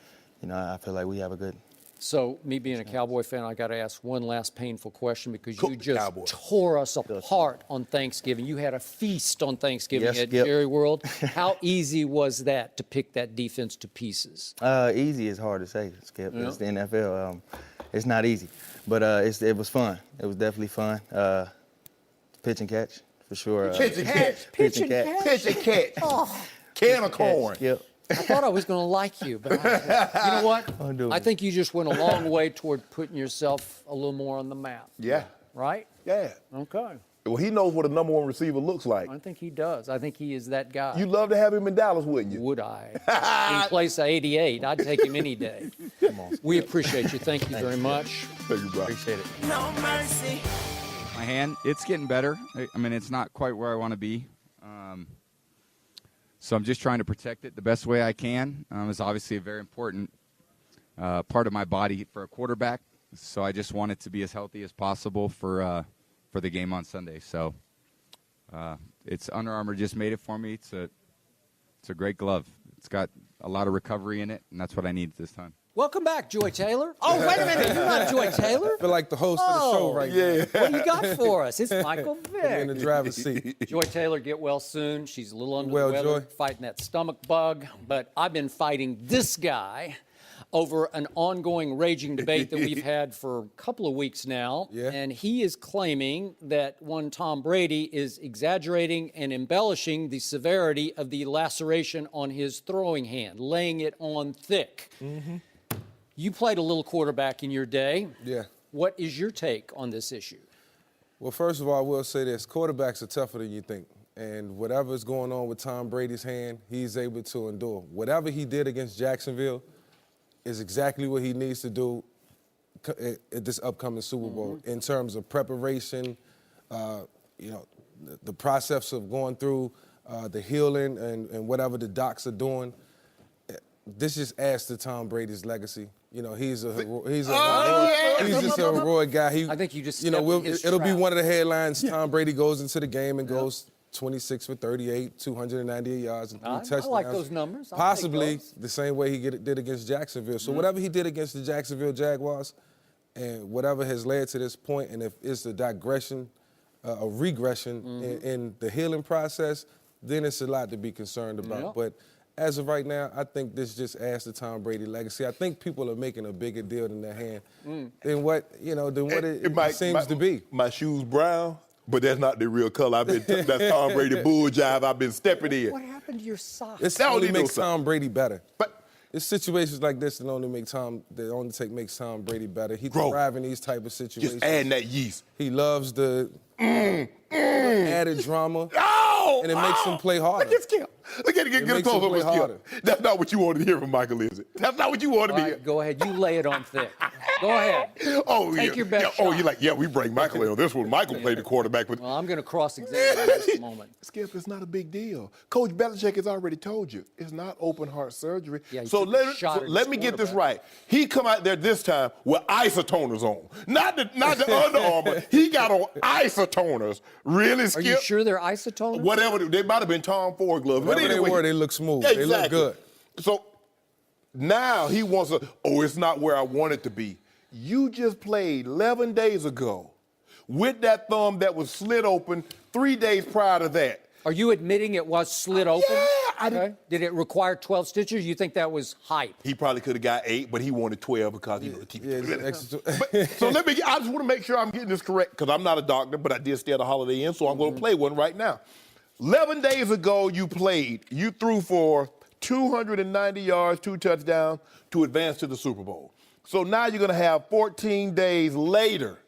I feel like we have a good. So, me being a Cowboy fan, I got to ask one last painful question, because Cook you the just Cowboys. tore us apart on Thanksgiving. You had a feast on Thanksgiving Yes, at yep. Jerry World. How easy was that to pick that defense to pieces? Easy is hard to say, Skip. It's the NFL. It's not easy, but it was fun. It was definitely fun. Pitch and catch, for sure. Pitch and catch. Pitch and catch. Pitch and catch. Can of corn. Yep. I thought I was going to like you, but you know what? I'll do it. I think you just went a long way toward putting yourself a little more on the map. Yeah. Right? Yeah. Okay. Well, he knows what a number one receiver looks like. I think he does. I think he is that guy. You'd love to have him in Dallas, wouldn't you? Would I? In place of 88, I'd take him any day. Come on. We appreciate you. Thank you very much. Thank you, bro. Appreciate it. No mercy. My hand, it's getting better. I mean, it's not quite where I want to be. So I'm just trying to protect it the best way I can. It's obviously a very important part of my body for a quarterback. So I just want it to be as healthy as possible for the game on Sunday. So it's Under Armour just made it for me. It's a great glove. It's got a lot of recovery in it, and that's what I need this time. Welcome back, Joy Taylor. Oh, wait a minute. You're not Joy Taylor. I feel like the host of the show right now. What do you got for us? It's Michael In the Vick. driver's seat. Joy Taylor, get well soon. She's a little under Well, the weather, Joy. fighting that stomach bug. But I've been fighting this guy over an ongoing raging debate that we've had for a couple of weeks now. Yeah. And he is claiming that one Tom Brady is exaggerating and embellishing the severity of the laceration on his throwing hand, laying it on thick. Mm-hmm. You played a little quarterback in your day. Yeah. What is your take on this issue? Well, first of all, I will say this. Quarterbacks are tougher than you think. And whatever's going on with Tom Brady's hand, he's able to endure. Whatever he did against Jacksonville is exactly what he needs to do at this upcoming Super Bowl in terms of preparation, the process of going through the healing and whatever the docs are doing. This just adds to Tom Brady's legacy. He's just a heroic guy. I think you just it'll stepped in his be trap. one of the headlines. Tom Brady goes into the game and goes 26 for 38, 298 yards, and 3 touchdowns. I like those numbers. I'll take Possibly those. the same way he did against Jacksonville. So whatever he did against the Jacksonville Jaguars, and whatever has led to this point, and if it's a digression, a regression in the healing process, then it's a lot to be concerned about. Yep. But as of right now, I think this just adds to Tom Brady's legacy. I think people are making a bigger deal than their hand than what it seems to be. My shoes brown, but that's not the real color. That's Tom Brady bull jive I've been stepping in. What happened to your socks? This That only only makes knows Tom Brady better. But It's situations like this that only makes Tom Brady better. He Bro, thrives in these type of situations. just adding that yeast. He loves the added drama. Oh! And it makes him play harder. Look at Skip. Look at it. Get a makes close him up play of harder. Skip. That's not what you wanted to hear from Michael, is it? That's not what you wanted All to right, hear. go ahead. You lay it on thick. Go ahead. Oh, Take yeah. your best Oh, shot. you're like, yeah, we bring Michael in on this one. Michael played the quarterback with. Well, I'm going to cross-examine in just a moment. Skip, it's not a big deal. Coach Belichick has already told you it's not open heart surgery. Yeah, he so took a shot at let his me get this quarterback. right. He come out there this time with isotoners on, not the Under Armour. He got on isotoners. Really, Are Skip? you sure they're isotoners? Whatever they might have been Tom Ford gloves, but Whatever anyway, they were, they look smooth. Yeah, They look exactly. good. So Now he wants it's not where I want it to be. You just played 11 days ago with that thumb that was slit open 3 days prior to that. Are you admitting it was slit open? Yeah, Okay. Did it require 12 stitches? You think that was hype? He probably could have got 8, but he wanted 12 because he keep it. Extra. So I just want to make sure I'm getting this correct because I'm not a doctor, but I did stay at a Holiday Inn, so I'm going to play one right now. 11 days ago, you played. You threw for 290 yards, 2 touchdowns to advance to the Super Bowl. So now you're going to have 14 days later,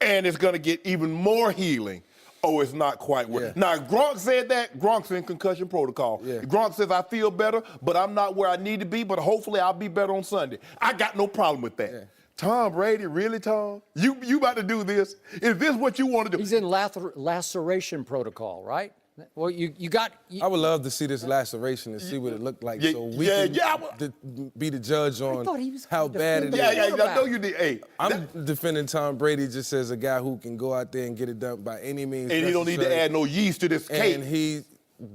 and it's going to get even more healing. Oh, it's not quite where. Yeah. Now, Gronk said that. Gronk's in concussion protocol. Yeah. Gronk says, I feel better, but I'm not where I need to be, but hopefully I'll be better on Sunday. I got no problem with that. Yeah. Tom Brady, really, Tom? You about to do this? Is this what you want to do? He's in laceration protocol, right? Well, you got. I would love to see this laceration and see what it looked like, Yeah, so we yeah, can yeah. be the judge on thought he was how gonna bad it defend is. the I know you did. Hey, I'm defending Tom Brady just as a guy who can go out there and get it done by any means and he don't need to necessary. add no yeast to this cake. And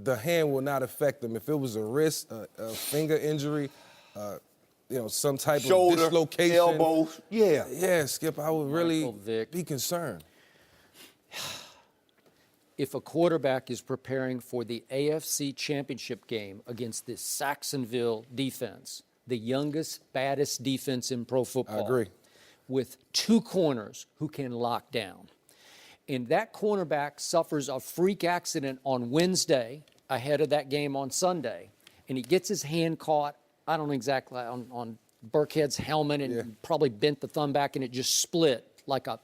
the hand will not affect him. If it was a wrist, a finger injury, some type Shoulder, of dislocation, elbows, yeah. Yeah, Skip, I would really Vick. be concerned. If a quarterback is preparing for the AFC Championship game against this Saxonville defense, the youngest, baddest defense in pro football. I agree. With 2 corners who can lock down. And that cornerback suffers a freak accident on Wednesday ahead of that game on Sunday. And he gets his hand caught, I don't know exactly, on Burkhead's helmet and probably bent the thumb back and it just split. Like a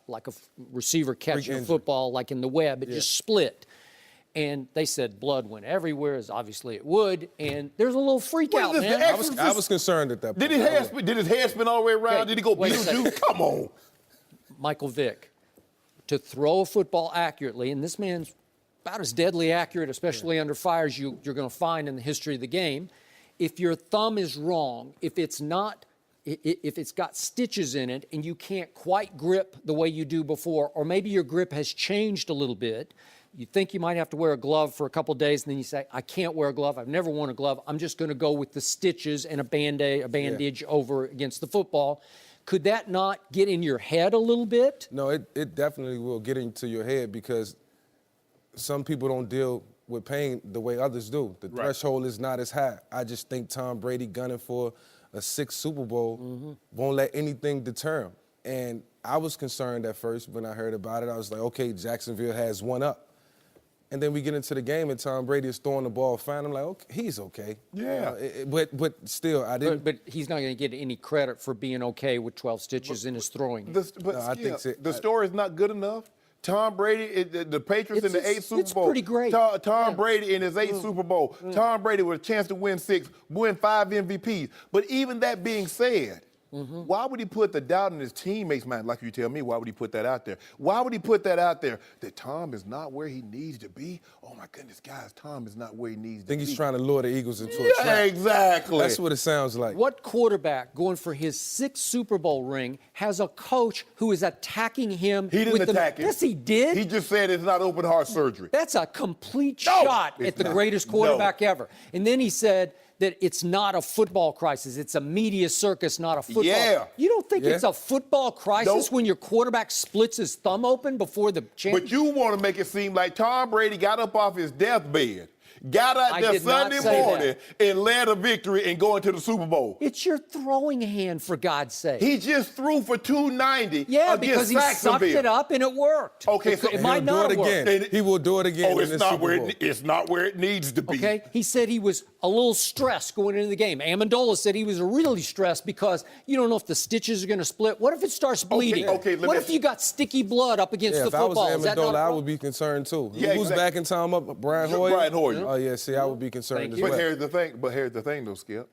receiver catching a football, like in the web, it just split. And they said blood went everywhere, as obviously it would. And there's a little freak out, is this, man. I was concerned at that point. Did his head spin all the way around? Okay, Did he go wait a second. Beetlejuice? Come on. Michael Vick, to throw a football accurately, and this man's about as deadly accurate, especially under fire, as you're going to find in the history of the game. If your thumb is wrong, if it's got stitches in it and you can't quite grip the way you do before, or maybe your grip has changed a little bit, you think you might have to wear a glove for a couple of days, and then you say, I can't wear a glove. I've never worn a glove. I'm just going to go with the stitches and a bandage over against the football. Could that not get in your head a little bit? No, it definitely will get into your head because some people don't deal with pain the way others do. The threshold is not as high. I just think Tom Brady gunning for a 6th Super Bowl won't let anything deter him. And I was concerned at first when I heard about it. I was like, okay, Jacksonville has one up. And then we get into the game and Tom Brady is throwing the ball fine. I'm like, okay, he's okay. Yeah. But still, I didn't. But he's not going to get any credit for being okay with 12 stitches in his throwing. The story is not good enough. Tom Brady, the Patriots in the 8th Super it's Bowl. pretty great. Tom Brady in his 8th Super Bowl. Tom Brady with a chance to win 6, win 5 MVPs. But even that being said, why would he put the doubt in his teammates' mind? Like you tell me, why would he put that out there? Why would he put that out there? That Tom is not where he needs to be? Oh, my goodness, guys, Tom is not where he needs to be. I think he's trying to lure the Eagles into a trap. Yeah, exactly. That's what it sounds like. What quarterback going for his 6th Super Bowl ring has a coach who is attacking him? He didn't attack him. Yes, he did. He just said it's not open heart surgery. That's a complete shot at the greatest quarterback ever. And then he said that it's not a football crisis. It's a media circus, not a football. Yeah. You don't think it's a football crisis Nope. when your quarterback splits his thumb open before the championship? But you want to make it seem like Tom Brady got up off his deathbed, got out I there did not Sunday say morning and led a victory and going to the Super Bowl. It's your throwing hand, for God's sake. He just threw for 290 Yeah, against because he Saxonville. sucked it up and it worked. Okay, so it might He'll not do it have worked. again. He will do it again. Oh, in it's this not Super where Bowl. it's not where it needs to be. Okay, he said he was a little stressed going into the game. Amendola said he was really stressed because you don't know if the stitches are going to split. What if it starts bleeding? okay, what if you got sticky blood up against Yeah, the if I was football? Is that not Amendola, a I problem? would be concerned too. Yeah, Who's exactly. backing Tom up? Brian Hoyer? Brian Hoyer. Oh, yeah, see, I would be concerned Thank as you. well. But here's the thing, though, Skip.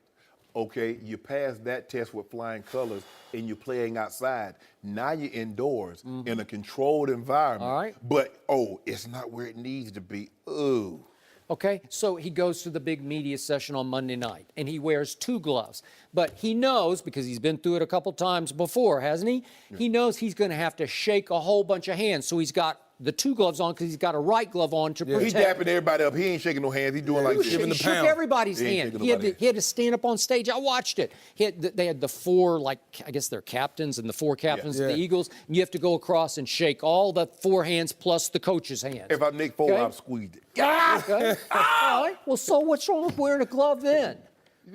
Okay, you passed that test with flying colors and you're playing outside. Now you're indoors in a controlled environment. All right. But, it's not where it needs to be. Ooh. Okay, so he goes to the big media session on Monday night, and he wears 2 gloves. But he knows, because he's been through it a couple times before, hasn't he? Yeah. He knows he's going to have to shake a whole bunch of hands. So he's got the two gloves on because he's got a right glove on to protect. He's dapping everybody up. He ain't shaking no hands. He's doing like He giving the shook pound. everybody's He ain't hand. shaking He had to stand up on stage. I watched it. They had the four, like, I guess they're captains and the four captains of the Eagles. And you have to go across and shake all the four hands plus the coach's hands. If I'm Nick Foles, I've squeezed it. Okay. All right. Well, so what's wrong with wearing a glove then?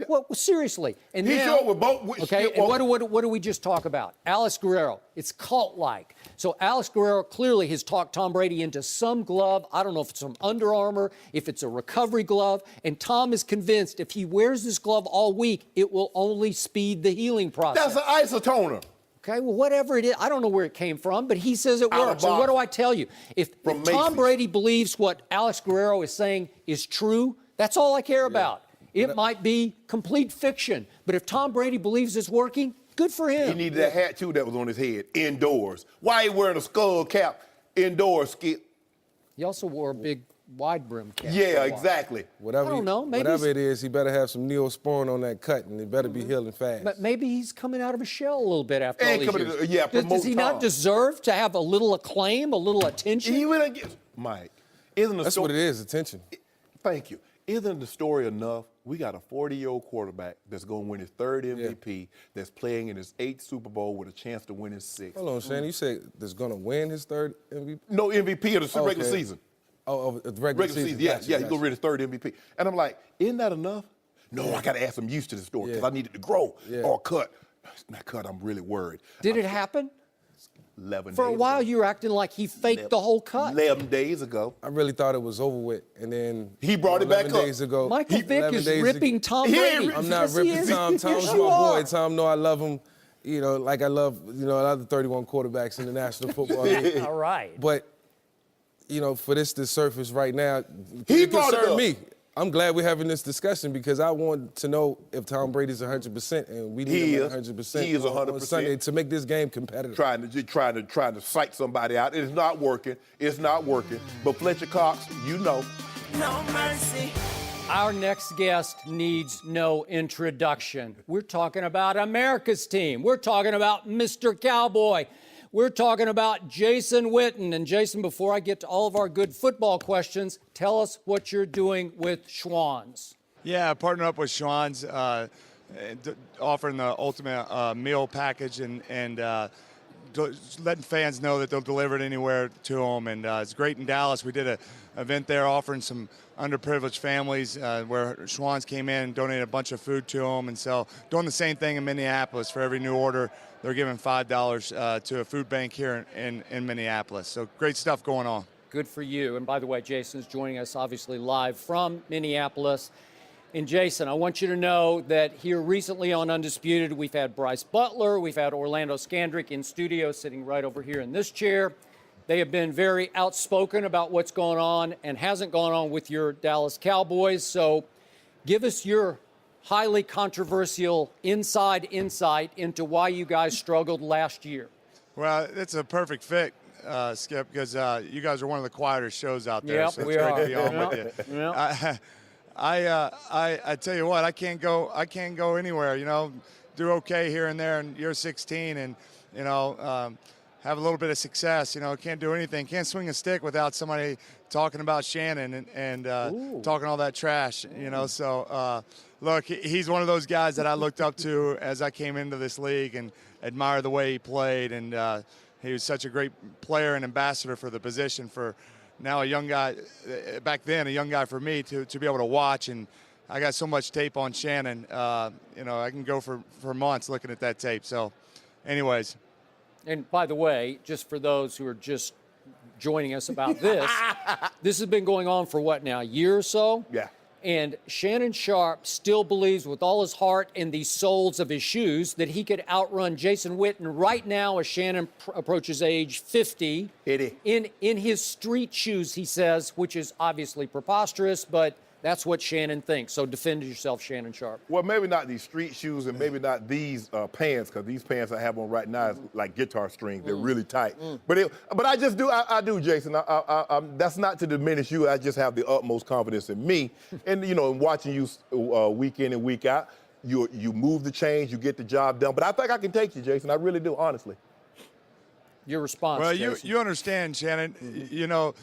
Well, seriously. And He now, showed with both. okay, and what do we just talk about? Alex Guerrero. It's cult-like. So Alex Guerrero clearly has talked Tom Brady into some glove. I don't know if it's from Under Armour, if it's a recovery glove. And Tom is convinced if he wears this glove all week, it will only speed the healing process. That's an isotoner. Okay, well, whatever it is, I don't know where it came from, but he says it works. And what do I tell you? If Tom Brady believes what Alex Guerrero is saying is true, that's all I care about. It might be complete fiction, but if Tom Brady believes it's working, good for him. He needed that hat, too, that was on his head, indoors. Why he wearing a skull cap indoors, Skip? He also wore a big wide brim cap. Yeah, exactly. Whatever, I don't know. Maybe whatever it is, he better have some Neosporin on that cut, and he better be healing fast. But maybe he's coming out of a shell a little bit after all these years. Does he not deserve to have a little acclaim, a little attention? He really gets, Mike, isn't the That's what it is, attention. Thank you. Isn't the story enough? We got a 40-year-old quarterback that's going to win his third MVP, that's playing in his 8th Super Bowl with a chance to win his 6th. Hold on, Shannon. You said that's going to win his third MVP? No, MVP of the regular season. Oh, the regular season. Yeah, Gotcha, he's going to win his third MVP. And I'm like, isn't that enough? No, I got to add some use to the story because I need it to grow or cut. It's not cut, I'm really worried. Did it happen? 11 days For a while, ago. you were acting like he faked the whole cut. 11 days ago. I really thought it was over with, and then he brought it back 11 up. days ago. Michael Vick is ripping Tom Brady. I'm not ripping Tom. Tom's my boy. Tom know I love him. You know, like I love, other 31 quarterbacks in the National Football League. All right. But, for this to surface right now, He it brought it concerned up. me. I'm glad we're having this discussion because I want to know if Tom Brady's 100%, and we need him 100%. He is 100% on Sunday to make this game competitive. Trying to psych somebody out. It's not working. It's not working. But Fletcher Cox, no mercy. Our next guest needs no introduction. We're talking about America's team. We're talking about Mr. Cowboy. We're talking about Jason Witten. And Jason, before I get to all of our good football questions, tell us what you're doing with Schwann's. Yeah, I partnered up with Schwann's, offering the ultimate meal package and letting fans know that they'll deliver it anywhere to them. And it's great in Dallas. We did an event there offering some underprivileged families where Schwann's came in and donated a bunch of food to them. And so doing the same thing in Minneapolis. For every new order, they're giving $5 to a food bank here in Minneapolis. So great stuff going on. Good for you. And by the way, Jason's joining us obviously live from Minneapolis. And Jason, I want you to know that here recently on Undisputed, we've had Bryce Butler, we've had Orlando Scandrick in studio sitting right over here in this chair. They have been very outspoken about what's going on and hasn't gone on with your Dallas Cowboys. So give us your highly controversial inside insight into why you guys struggled last year. Well, it's a perfect fit, Skip, because you guys are one of the quieter shows out there. Yep, so it's we great are. to be on with you. Yep. I tell you what, I can't go anywhere. Do okay here and there in year 16, and have a little bit of success. Can't do anything. Can't swing a stick without somebody talking about Shannon and talking all that trash. So look, he's one of those guys that I looked up to as I came into this league and admired the way he played, and he was such a great player and ambassador for the position for. Now a young guy, back then a young guy for me to be able to watch, and I got so much tape on Shannon. I can go for months looking at that tape. So, anyways. And by the way, just for those who are just joining us about this, this has been going on for what now, a year or so? Yeah. And Shannon Sharp still believes with all his heart and the soles of his shoes that he could outrun Jason Witten right now as Shannon approaches age 50. In his street shoes, he says, which is obviously preposterous, but that's what Shannon thinks. So defend yourself, Shannon Sharp. Well, maybe not these street shoes and maybe not these pants, because these pants I have on right now is like guitar strings. They're really tight. But I just do, I do, Jason. That's not to diminish you. I just have the utmost confidence in me. And, in watching you week in and week out, you move the chains, you get the job done. But I think I can take you, Jason. I really do, honestly. Your response, Well, Jason. you understand, Shannon. You know,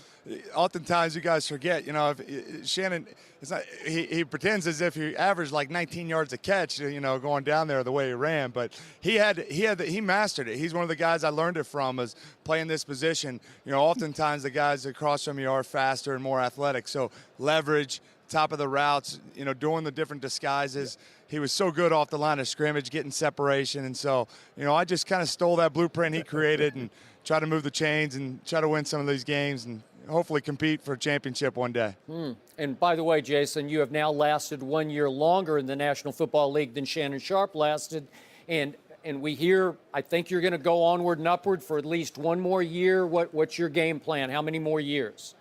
oftentimes you guys forget. You know, if Shannon, it's not. He pretends as if he averaged like 19 yards a catch. You know, going down there the way he ran, but he mastered it. He's one of the guys I learned it from, is playing this position. You know, oftentimes the guys across from you are faster and more athletic. So leverage, top of the routes. You know, doing the different disguises. He was so good off the line of scrimmage, getting separation. And so, you know, I just kind of stole that blueprint he created and try to move the chains and try to win some of these games and hopefully compete for a championship one day. And by the way, Jason, you have now lasted 1 year longer in the National Football League than Shannon Sharp lasted. And we hear, I think you're going to go onward and upward for at least one more year. What's your game plan? How many more years?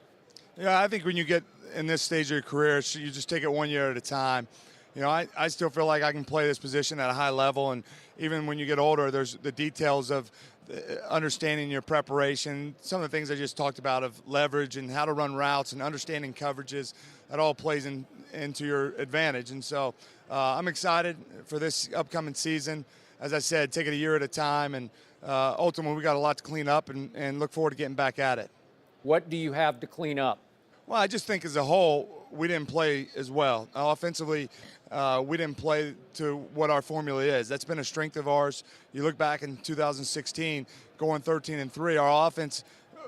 Yeah, I think when you get in this stage of your career, you just take it 1 year at a time. You know, I still feel like I can play this position at a high level, and even when you get older, there's the details of understanding your preparation, some of the things I just talked about of leverage and how to run routes and understanding coverages. That all plays into your advantage. And so I'm excited for this upcoming season. As I said, take it a year at a time, and ultimately we got a lot to clean up and look forward to getting back at it. What do you have to clean up? Well, I just think as a whole, we didn't play as well. Offensively, we didn't play to what our formula is. That's been a strength of ours. You look back in 2016, going 13-3, our offense,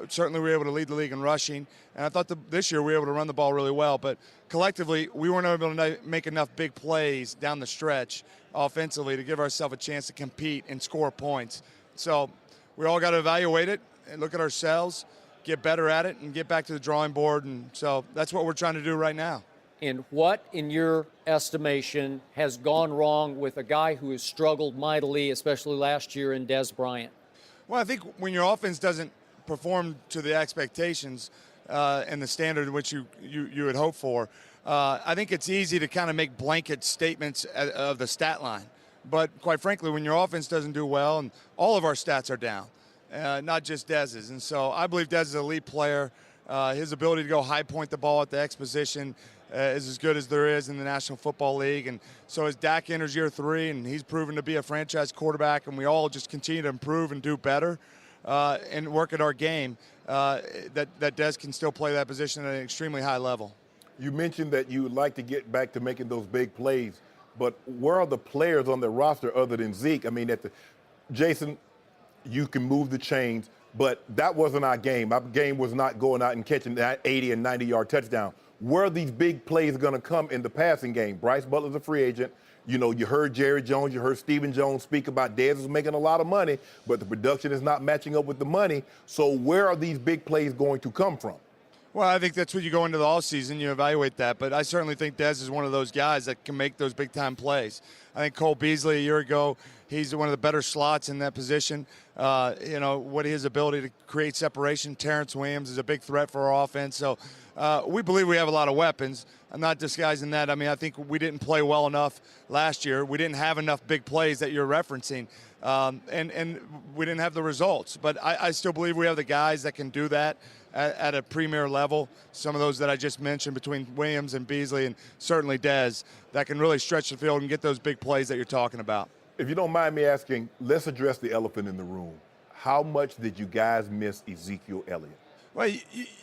certainly we were able to lead the league in rushing. And I thought this year we were able to run the ball really well. But collectively, we weren't able to make enough big plays down the stretch offensively to give ourselves a chance to compete and score points. So we all got to evaluate it and look at ourselves, get better at it, and get back to the drawing board. And so that's what we're trying to do right now. And what, in your estimation, has gone wrong with a guy who has struggled mightily, especially last year, in Des Bryant? Well, I think when your offense doesn't perform to the expectations and the standard which you would hope for, I think it's easy to kind of make blanket statements of the stat line. But quite frankly, when your offense doesn't do well, and all of our stats are down, not just Dez's. And so I believe Dez is an elite player. His ability to go high point the ball at the X position is as good as there is in the National Football League. And so as Dak enters year 3, and he's proven to be a franchise quarterback, and we all just continue to improve and do better and work at our game, that Dez can still play that position at an extremely high level. You mentioned that you would like to get back to making those big plays, but where are the players on the roster other than Zeke? I mean, Jason, you can move the chains, but that wasn't our game. Our game was not going out and catching that 80 and 90-yard touchdown. Where are these big plays going to come in the passing game? Bryce Butler's a free agent. You know, you heard Jerry Jones, you heard Stephen Jones speak about Dez is making a lot of money, but the production is not matching up with the money. So where are these big plays going to come from? Well, I think that's when you go into the offseason, you evaluate that. But I certainly think Dez is one of those guys that can make those big-time plays. I think Cole Beasley a year ago, he's one of the better slots in that position. You know, what his ability to create separation. Terrence Williams is a big threat for our offense. So we believe we have a lot of weapons. I'm not disguising that. I mean, I think we didn't play well enough last year. We didn't have enough big plays that you're referencing. And we didn't have the results. But I still believe we have the guys that can do that at a premier level. Some of those that I just mentioned between Williams and Beasley and certainly Dez that can really stretch the field and get those big plays that you're talking about. If you don't mind me asking, let's address the elephant in the room. How much did you guys miss Ezekiel Elliott? Well,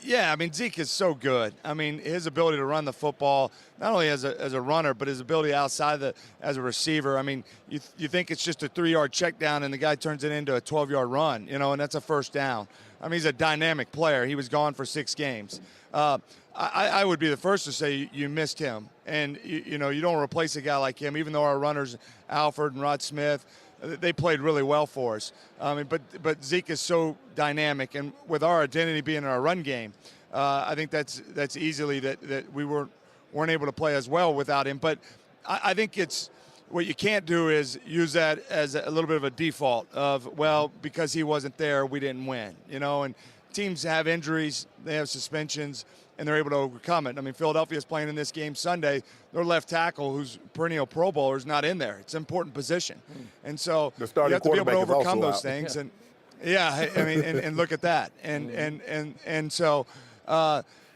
yeah, I mean, Zeke is so good. I mean, his ability to run the football, not only as a runner, but his ability outside as a receiver. I mean, you think it's just a 3-yard check down and the guy turns it into a 12-yard run, you know, and that's a first down. I mean, he's a dynamic player. He was gone for 6 games. I would be the first to say you missed him. And, you know, you don't replace a guy like him, even though our runners, Alford and Rod Smith, they played really well for us. I mean, but Zeke is so dynamic, and with our identity being in our run game, I think that's easily that we weren't able to play as well without him. But I think it's what you can't do is use that as a little bit of a default of, well, because he wasn't there, we didn't win. You know, and teams have injuries, they have suspensions, and they're able to overcome it. I mean, Philadelphia's playing in this game Sunday. Their left tackle, who's perennial Pro Bowler, is not in there. It's an important position. And so you have to be able to overcome those things. Yeah. And yeah, I mean, and look at that. And so,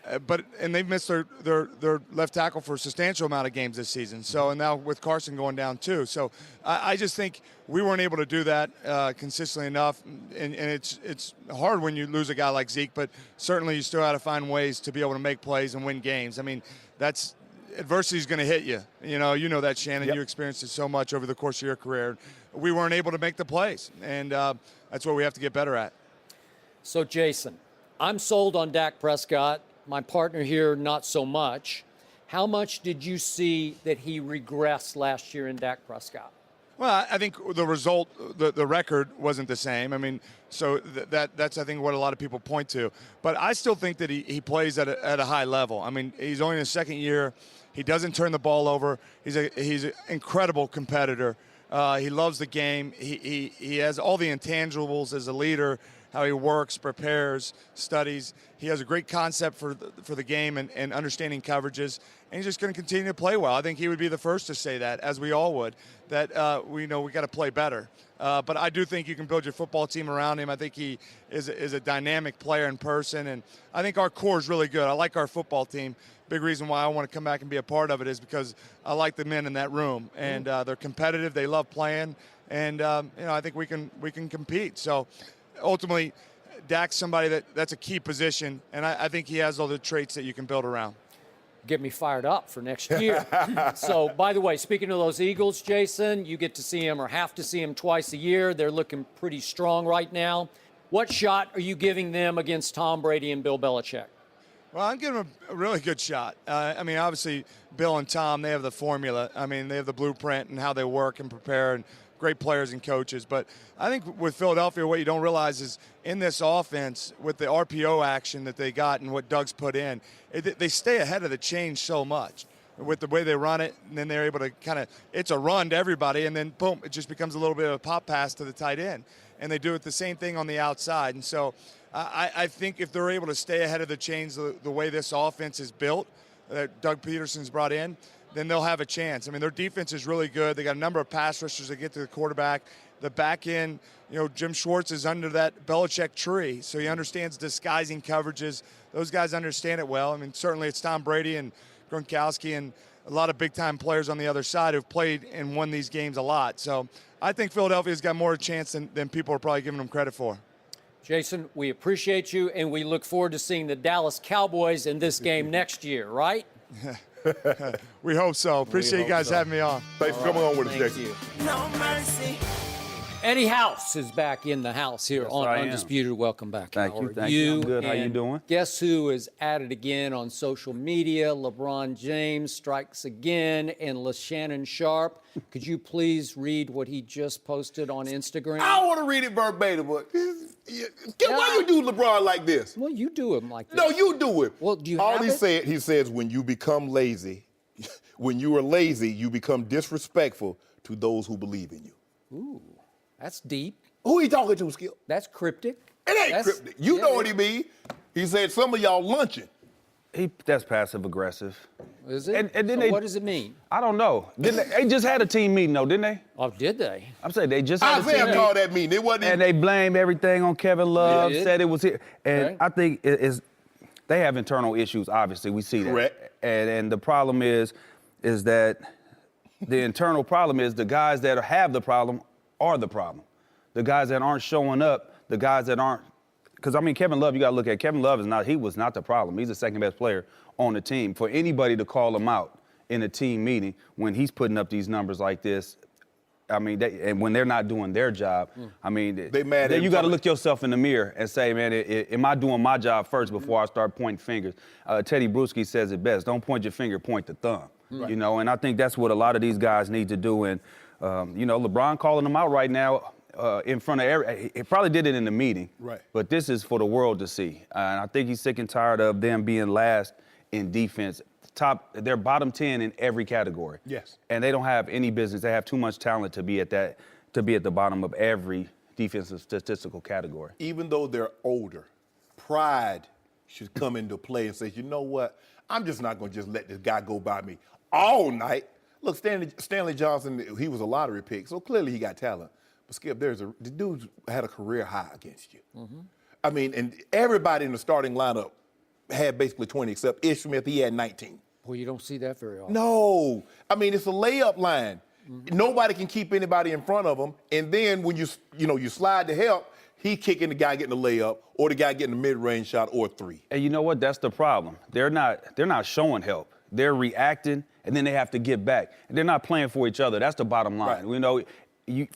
And they've missed their left tackle for a substantial amount of games this season. So, and now with Carson going down too. So I just think we weren't able to do that consistently enough. And it's hard when you lose a guy like Zeke, but certainly you still got to find ways to be able to make plays and win games. I mean, adversity is going to hit you. You know that, Shannon. Yep. You experienced it so much over the course of your career. We weren't able to make the plays, and that's what we have to get better at. So, Jason, I'm sold on Dak Prescott. My partner here, not so much. How much did you see that he regressed last year in Dak Prescott? Well, I think the result, the record wasn't the same. I mean, so that's I think what a lot of people point to. But I still think that he plays at a high level. I mean, he's only in his second year. He doesn't turn the ball over. He's an incredible competitor. He loves the game. He has all the intangibles as a leader, how he works, prepares, studies. He has a great concept for the game and understanding coverages, and he's just going to continue to play well. I think he would be the first to say that, as we all would, that we got to play better. But I do think you can build your football team around him. I think he is a dynamic player in person, and I think our core is really good. I like our football team. Big reason why I want to come back and be a part of it is because I like the men in that room, and they're competitive. They love playing, and I think we can compete. So ultimately, Dak's somebody that's a key position, and I think he has all the traits that you can build around. Get me fired up for next year. So, by the way, speaking of those Eagles, Jason, you get to see them or have to see them twice a year. They're looking pretty strong right now. What shot are you giving them against Tom Brady and Bill Belichick? Well, I'm giving them a really good shot. I mean, obviously, Bill and Tom, they have the formula. I mean, they have the blueprint and how they work and prepare, and great players and coaches. But I think with Philadelphia, what you don't realize is in this offense, with the RPO action that they got and what Doug's put in, they stay ahead of the change so much with the way they run it. And then they're able to it's a run to everybody, and then boom, it just becomes a little bit of a pop pass to the tight end. And they do it the same thing on the outside. And so I think if they're able to stay ahead of the chains the way this offense is built, that Doug Peterson's brought in, then they'll have a chance. I mean, their defense is really good. They got a number of pass rushers that get to the quarterback. The back end, Jim Schwartz is under that Belichick tree, so he understands disguising coverages. Those guys understand it well. I mean, certainly it's Tom Brady and Gronkowski and a lot of big-time players on the other side who've played and won these games a lot. So I think Philadelphia's got more chance than people are probably giving them credit for. Jason, we appreciate you, and we look forward to seeing the Dallas Cowboys in this game next year, right? We hope so. Appreciate you guys having me on. Thanks for coming on with us, Thank Jason. you. No mercy. Eddie House is back in the house here on I am. Undisputed. Welcome back. Thank How you. are Thank you. I'm good. How you And doing? Guess who is at it again on social media? LeBron James strikes again, and Shannon Sharp. Could you please read what he just posted on Instagram? I don't want to read it verbatim, but why you do LeBron like this? Well, you do him like this. No, you do it. Well, do you All have he it? said, he says, when you become lazy, when you are lazy, you become disrespectful to those who believe in you. Ooh, that's deep. Who he talking to, Skip? That's cryptic. It ain't That's- cryptic. You yeah, know what he mean. He said some of y'all lunching. That's passive aggressive. Is it? And then So they- what does it mean? I don't know. They just had a team meeting though, didn't they? Oh, did they? I'm saying they just had a team Isaiah meeting. called that meeting. It wasn't And they blame everything on Kevin Love, They did. said it was here. And Okay. I think they have internal issues, obviously. We see that. Correct. And the problem is that the internal problem is the guys that have the problem are the problem. The guys that aren't showing up, the guys that aren't, because I mean, Kevin Love, you got to look at Kevin Love he was not the problem. He's the second best player on the team. For anybody to call him out in a team meeting when he's putting up these numbers like this, I mean, and when they're not doing their job, I mean, They mad at then him you got to for- look yourself in the mirror and say, man, am I doing my job first before I start pointing fingers? Teddy Bruschi says it best: don't point your finger, point the thumb. You know, and I think that's what a lot of these guys need to do. And LeBron calling them out right now in front of he probably did it in the meeting. Right. But this is for the world to see. And I think he's sick and tired of them being last in defense. They're bottom 10 in every category. Yes. And they don't have any business. They have too much talent to be at the bottom of every defensive statistical category. Even though they're older, pride should come into play and say, you know what? I'm just not going to just let this guy go by me all night. Look, Stanley Johnson, he was a lottery pick, so clearly he got talent. But Skip, the dude had a career high against you. I mean, and everybody in the starting lineup had basically 20, except Ish Smith, he had 19. Well, you don't see that very often. No. I mean, it's a layup line. Nobody can keep anybody in front of him. And then when you slide to help, he kicking the guy getting the layup or the guy getting the mid-range shot or three. And you know what? That's the problem. They're not showing help. They're reacting, and then they have to get back. And they're not playing for each other. That's the bottom line. Right. You know,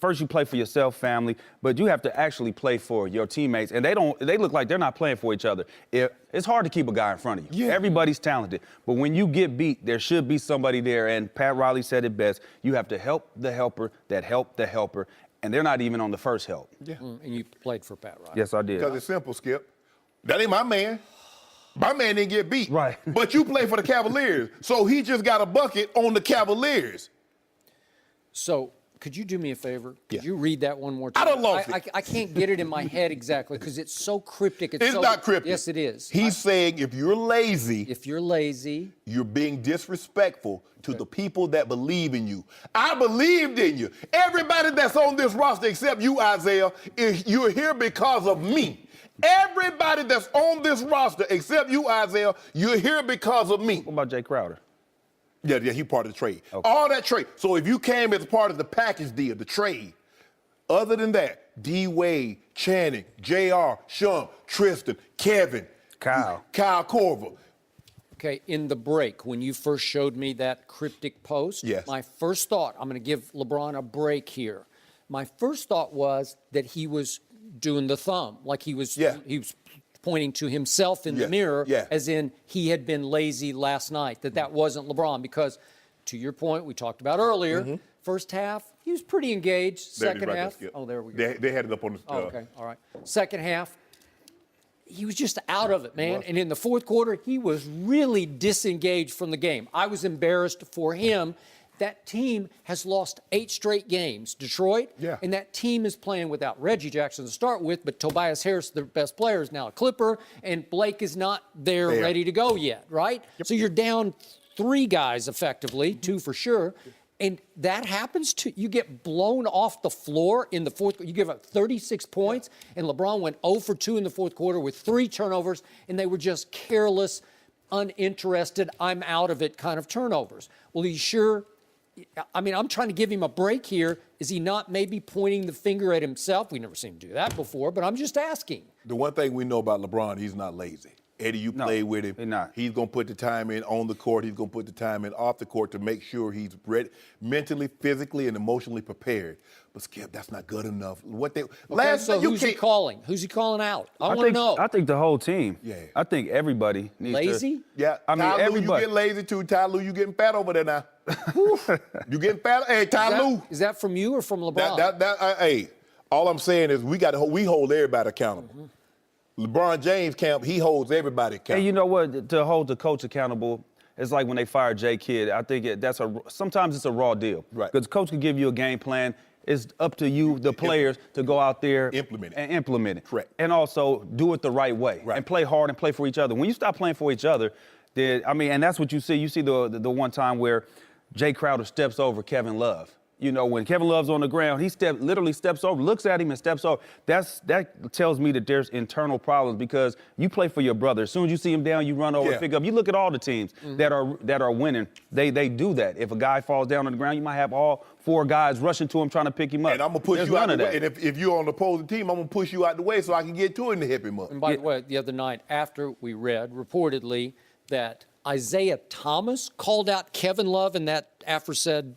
first you play for yourself, family, but you have to actually play for your teammates. And they look like they're not playing for each other. It's hard to keep a guy in front of you. Yeah. Everybody's talented. But when you get beat, there should be somebody there. And Pat Riley said it best. You have to help the helper that helped the helper. And they're not even on the first help. Yeah. And you played for Pat Riley. Yes, I did. Because it's simple, Skip. That ain't my man. My man didn't get beat. Right. But you play for the Cavaliers. So he just got a bucket on the Cavaliers. So, could you do me a favor? Could Yeah. you read that one more time? I done lost it. I can't get it in my head exactly because it's so cryptic. It's so, not cryptic. Yes, it is. He's saying if you're lazy, you're being disrespectful to the people that believe in you. I believed in you. Everybody that's on this roster except you, Isaiah, you're here because of me. Everybody that's on this roster except you, Isaiah, you're here because of me. What about Jay Crowder? Yeah, he part of the trade. Okay. All that trade. So if you came as part of the package deal, the trade, other than that, D-Wade, Shannon, JR, Sean, Tristan, Kevin, Kyle Korver. Okay, in the break, when you first showed me that cryptic post, Yes. my first thought, I'm going to give LeBron a break here. My first thought was that he was doing the thumb, like he was pointing to himself in the mirror, as in he had been lazy last night, that wasn't LeBron. Because, to your point, we talked about earlier, first half, he was pretty engaged. Second half, there we go. They had it up on the... Okay, all right. Second half, he was just out of it, man. And in the fourth quarter, he was really disengaged from the game. I was embarrassed for him. That team has lost 8 straight games, Detroit, and that team is playing without Reggie Jackson to start with, but Tobias Harris, their best player, is now a Clipper, and Blake is not there ready to go yet, right? So you're down 3 guys effectively, 2 for sure, and that happens to you get blown off the floor in the fourth. You give up 36 points, and LeBron went 0 for 2 in the fourth quarter with 3 turnovers, and they were just careless, uninterested, I'm out of it kind of turnovers. Well, he's sure. I mean, I'm trying to give him a break here. Is he not maybe pointing the finger at himself? We've never seen him do that before, but I'm just asking. The one thing we know about LeBron, he's not lazy. Eddie, you play with him. He's not. He's going to put the time in on the court. He's going to put the time in off the court to make sure he's ready, mentally, physically, and emotionally prepared. But, Skip, that's not good enough. So who's he calling? Who's he calling out? I want to know. I think the whole team. Yeah. I think everybody needs Lazy? Yeah. I mean, Ty Lue, everybody. you get lazy, too. Ty Lue, you getting fat over there now. You getting fat? Hey, Ty Lue. Is that from you or from LeBron? Hey, all I'm saying is we hold everybody accountable. LeBron James camp, he holds everybody accountable. And you know what? To hold the coach accountable, it's like when they fired Jay Kidd. I think sometimes it's a raw deal. Right. Because the coach can give you a game plan. It's up to you, the players, to go out there implement it. Correct. And also do it the right way. Right. And play hard and play for each other. When you stop playing for each other, then and that's what you see. You see the one time where Jay Crowder steps over Kevin Love. You know, when Kevin Love's on the ground, he literally steps over, looks at him and steps over. That tells me that there's internal problems because you play for your brother. As soon as you see him down, you run over and pick up. You look at all the teams that are winning. They do that. If a guy falls down on the ground, you might have all 4 guys rushing to him trying to pick him up. And I'm going to push you out the way. And if you're on the opposing team, I'm going to push you out the way so I can get to him to hip him up. And by the way, the other night, after we read, reportedly, that Isaiah Thomas called out Kevin Love in that aforesaid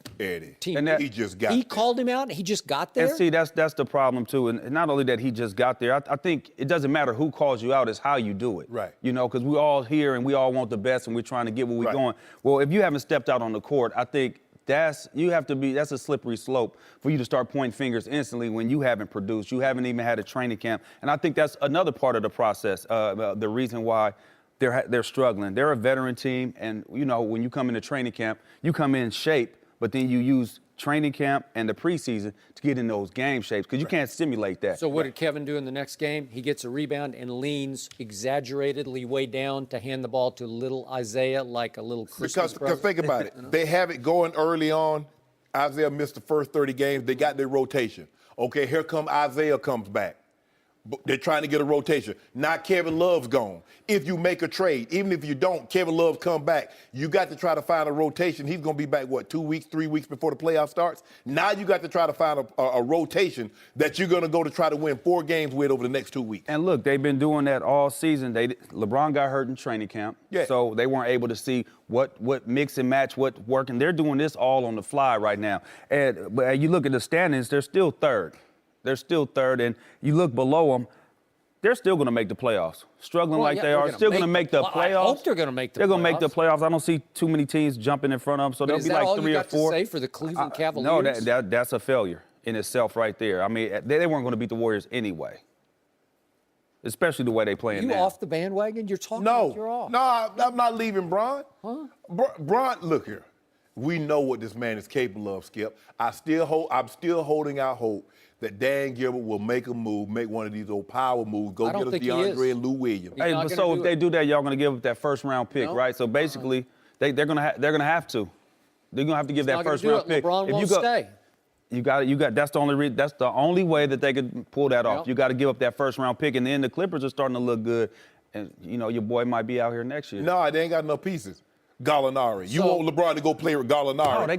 team. And he just got He there. called him out? He just got there? And see, that's the problem, too. And not only that he just got there, I think it doesn't matter who calls you out, it's how you do it. Right. You know, because we're all here and we all want the best and we're trying to get where we're going. Well, if you haven't stepped out on the court, I think that's a slippery slope for you to start pointing fingers instantly when you haven't produced. You haven't even had a training camp. And I think that's another part of the process, the reason why they're struggling. They're a veteran team, and, you know, when you come into training camp, you come in shape, but then you use training camp and the preseason to get in those game shapes because you can't simulate that. So what did Kevin do in the next game? He gets a rebound and leans exaggeratedly way down to hand the ball to little Isaiah like a little Christmas Because present. think about it. They have it going early on. Isaiah missed the first 30 games. They got their rotation. Okay, here come Isaiah comes back. They're trying to get a rotation. Now Kevin Love's gone. If you make a trade, even if you don't, Kevin Love come back. You got to try to find a rotation. He's going to be back, 2 weeks, 3 weeks before the playoff starts? Now you got to try to find a rotation that you're going to go to try to win 4 games with over the next 2 weeks. And look, they've been doing that all season. LeBron got hurt in training camp, so they weren't able to see what mix and match, what's working. They're doing this all on the fly right now. But you look at the standings, they're still third. They're still third, and you look below them, they're still going to make the playoffs. Struggling they are, still going to make the playoffs. I hope they're going to make the playoffs. They're going to make the playoffs. I don't see too many teams jumping in front of them, so they'll be like 3 or 4. Is that all you got to say for the Cleveland Cavaliers? No, that's a failure in itself right there. I mean, they weren't going to beat the Warriors anyway, especially the way they playing now. You off the bandwagon? You're talking like you're off. No, I'm not leaving Bron. Huh? Bron, look here. We know what this man is capable of, Skip. I'm still holding out hope that Dan Gilbert will make a move, make one of these old power moves, go get us DeAndre and Lou Williams. Hey, but so if they do that, y'all gonna give up that first round pick, right? So basically, they're gonna have to. They're gonna have to give that first round pick. LeBron won't stay. You got. That's the only reason. That's the only way that they could pull that off. You got to give up that first round pick, and then the Clippers are starting to look good, and your boy might be out here next year. No, they ain't got enough pieces. Gallinari. You want LeBron to go play with Gallinari? Oh, they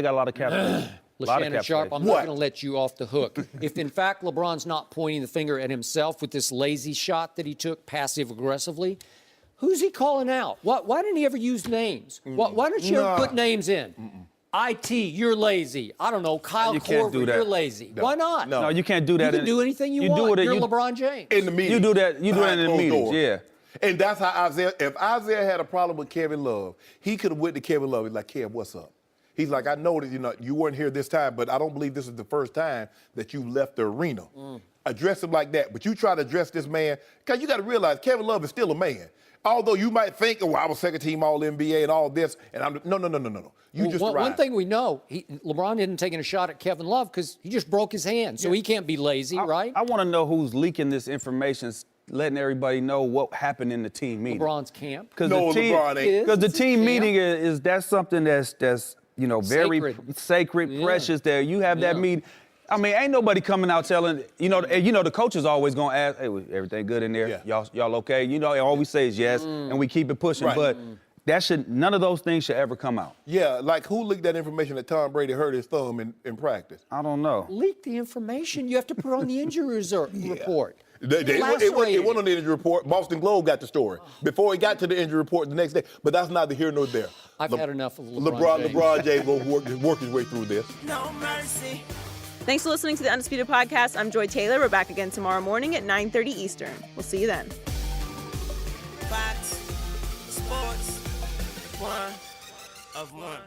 got a lot of cap. Shannon Sharp, I'm not going to let you off the hook. If, in fact, LeBron's not pointing the finger at himself with this lazy shot that he took passive-aggressively, who's he calling out? Why didn't he ever use names? Why don't you ever put names in? IT, you're lazy. I don't know, Kyle Korver, you're lazy. No. Why not? No, you can't do that. You can do anything you want. You're LeBron James. In the meetings. You do that in the meetings, yeah. And that's how if Isaiah had a problem with Kevin Love, he could have went to Kevin Love. He's like, Kev, what's up? He's like, I know that you weren't here this time, but I don't believe this is the first time that you left the arena. Address him like that. But you try to address this man, because you got to realize Kevin Love is still a man. Although you might think, oh, I was second team All-NBA and all this, and I'm no. You just arrived. One thing we know, LeBron isn't taking a shot at Kevin Love because he just broke his hand, so he can't be lazy, right? I want to know who's leaking this information, letting everybody know what happened in the team meeting. LeBron's camp. LeBron ain't. Because the team meeting that's something that's very sacred, precious. There, you have that meeting. I mean, ain't nobody coming out telling the coach is always gonna ask, "Hey, everything good in there? Yeah. Y'all okay?" All we say is yes, and we keep it pushing. Right. But none of those things should ever come out. Yeah, like who leaked that information that Tom Brady hurt his thumb in practice? I don't know. Leak the information. You have to put on the injury report. It went on the injury report. Boston Globe got the story before he got to the injury report the next day. But that's neither here nor there. I've had enough of LeBron James. LeBron James will work his way through this. No mercy. Thanks for listening to the Undisputed Podcast. I'm Joy Taylor. We're back again tomorrow morning at 9:30 Eastern. We'll see you then. Fox Sports 1 of 1.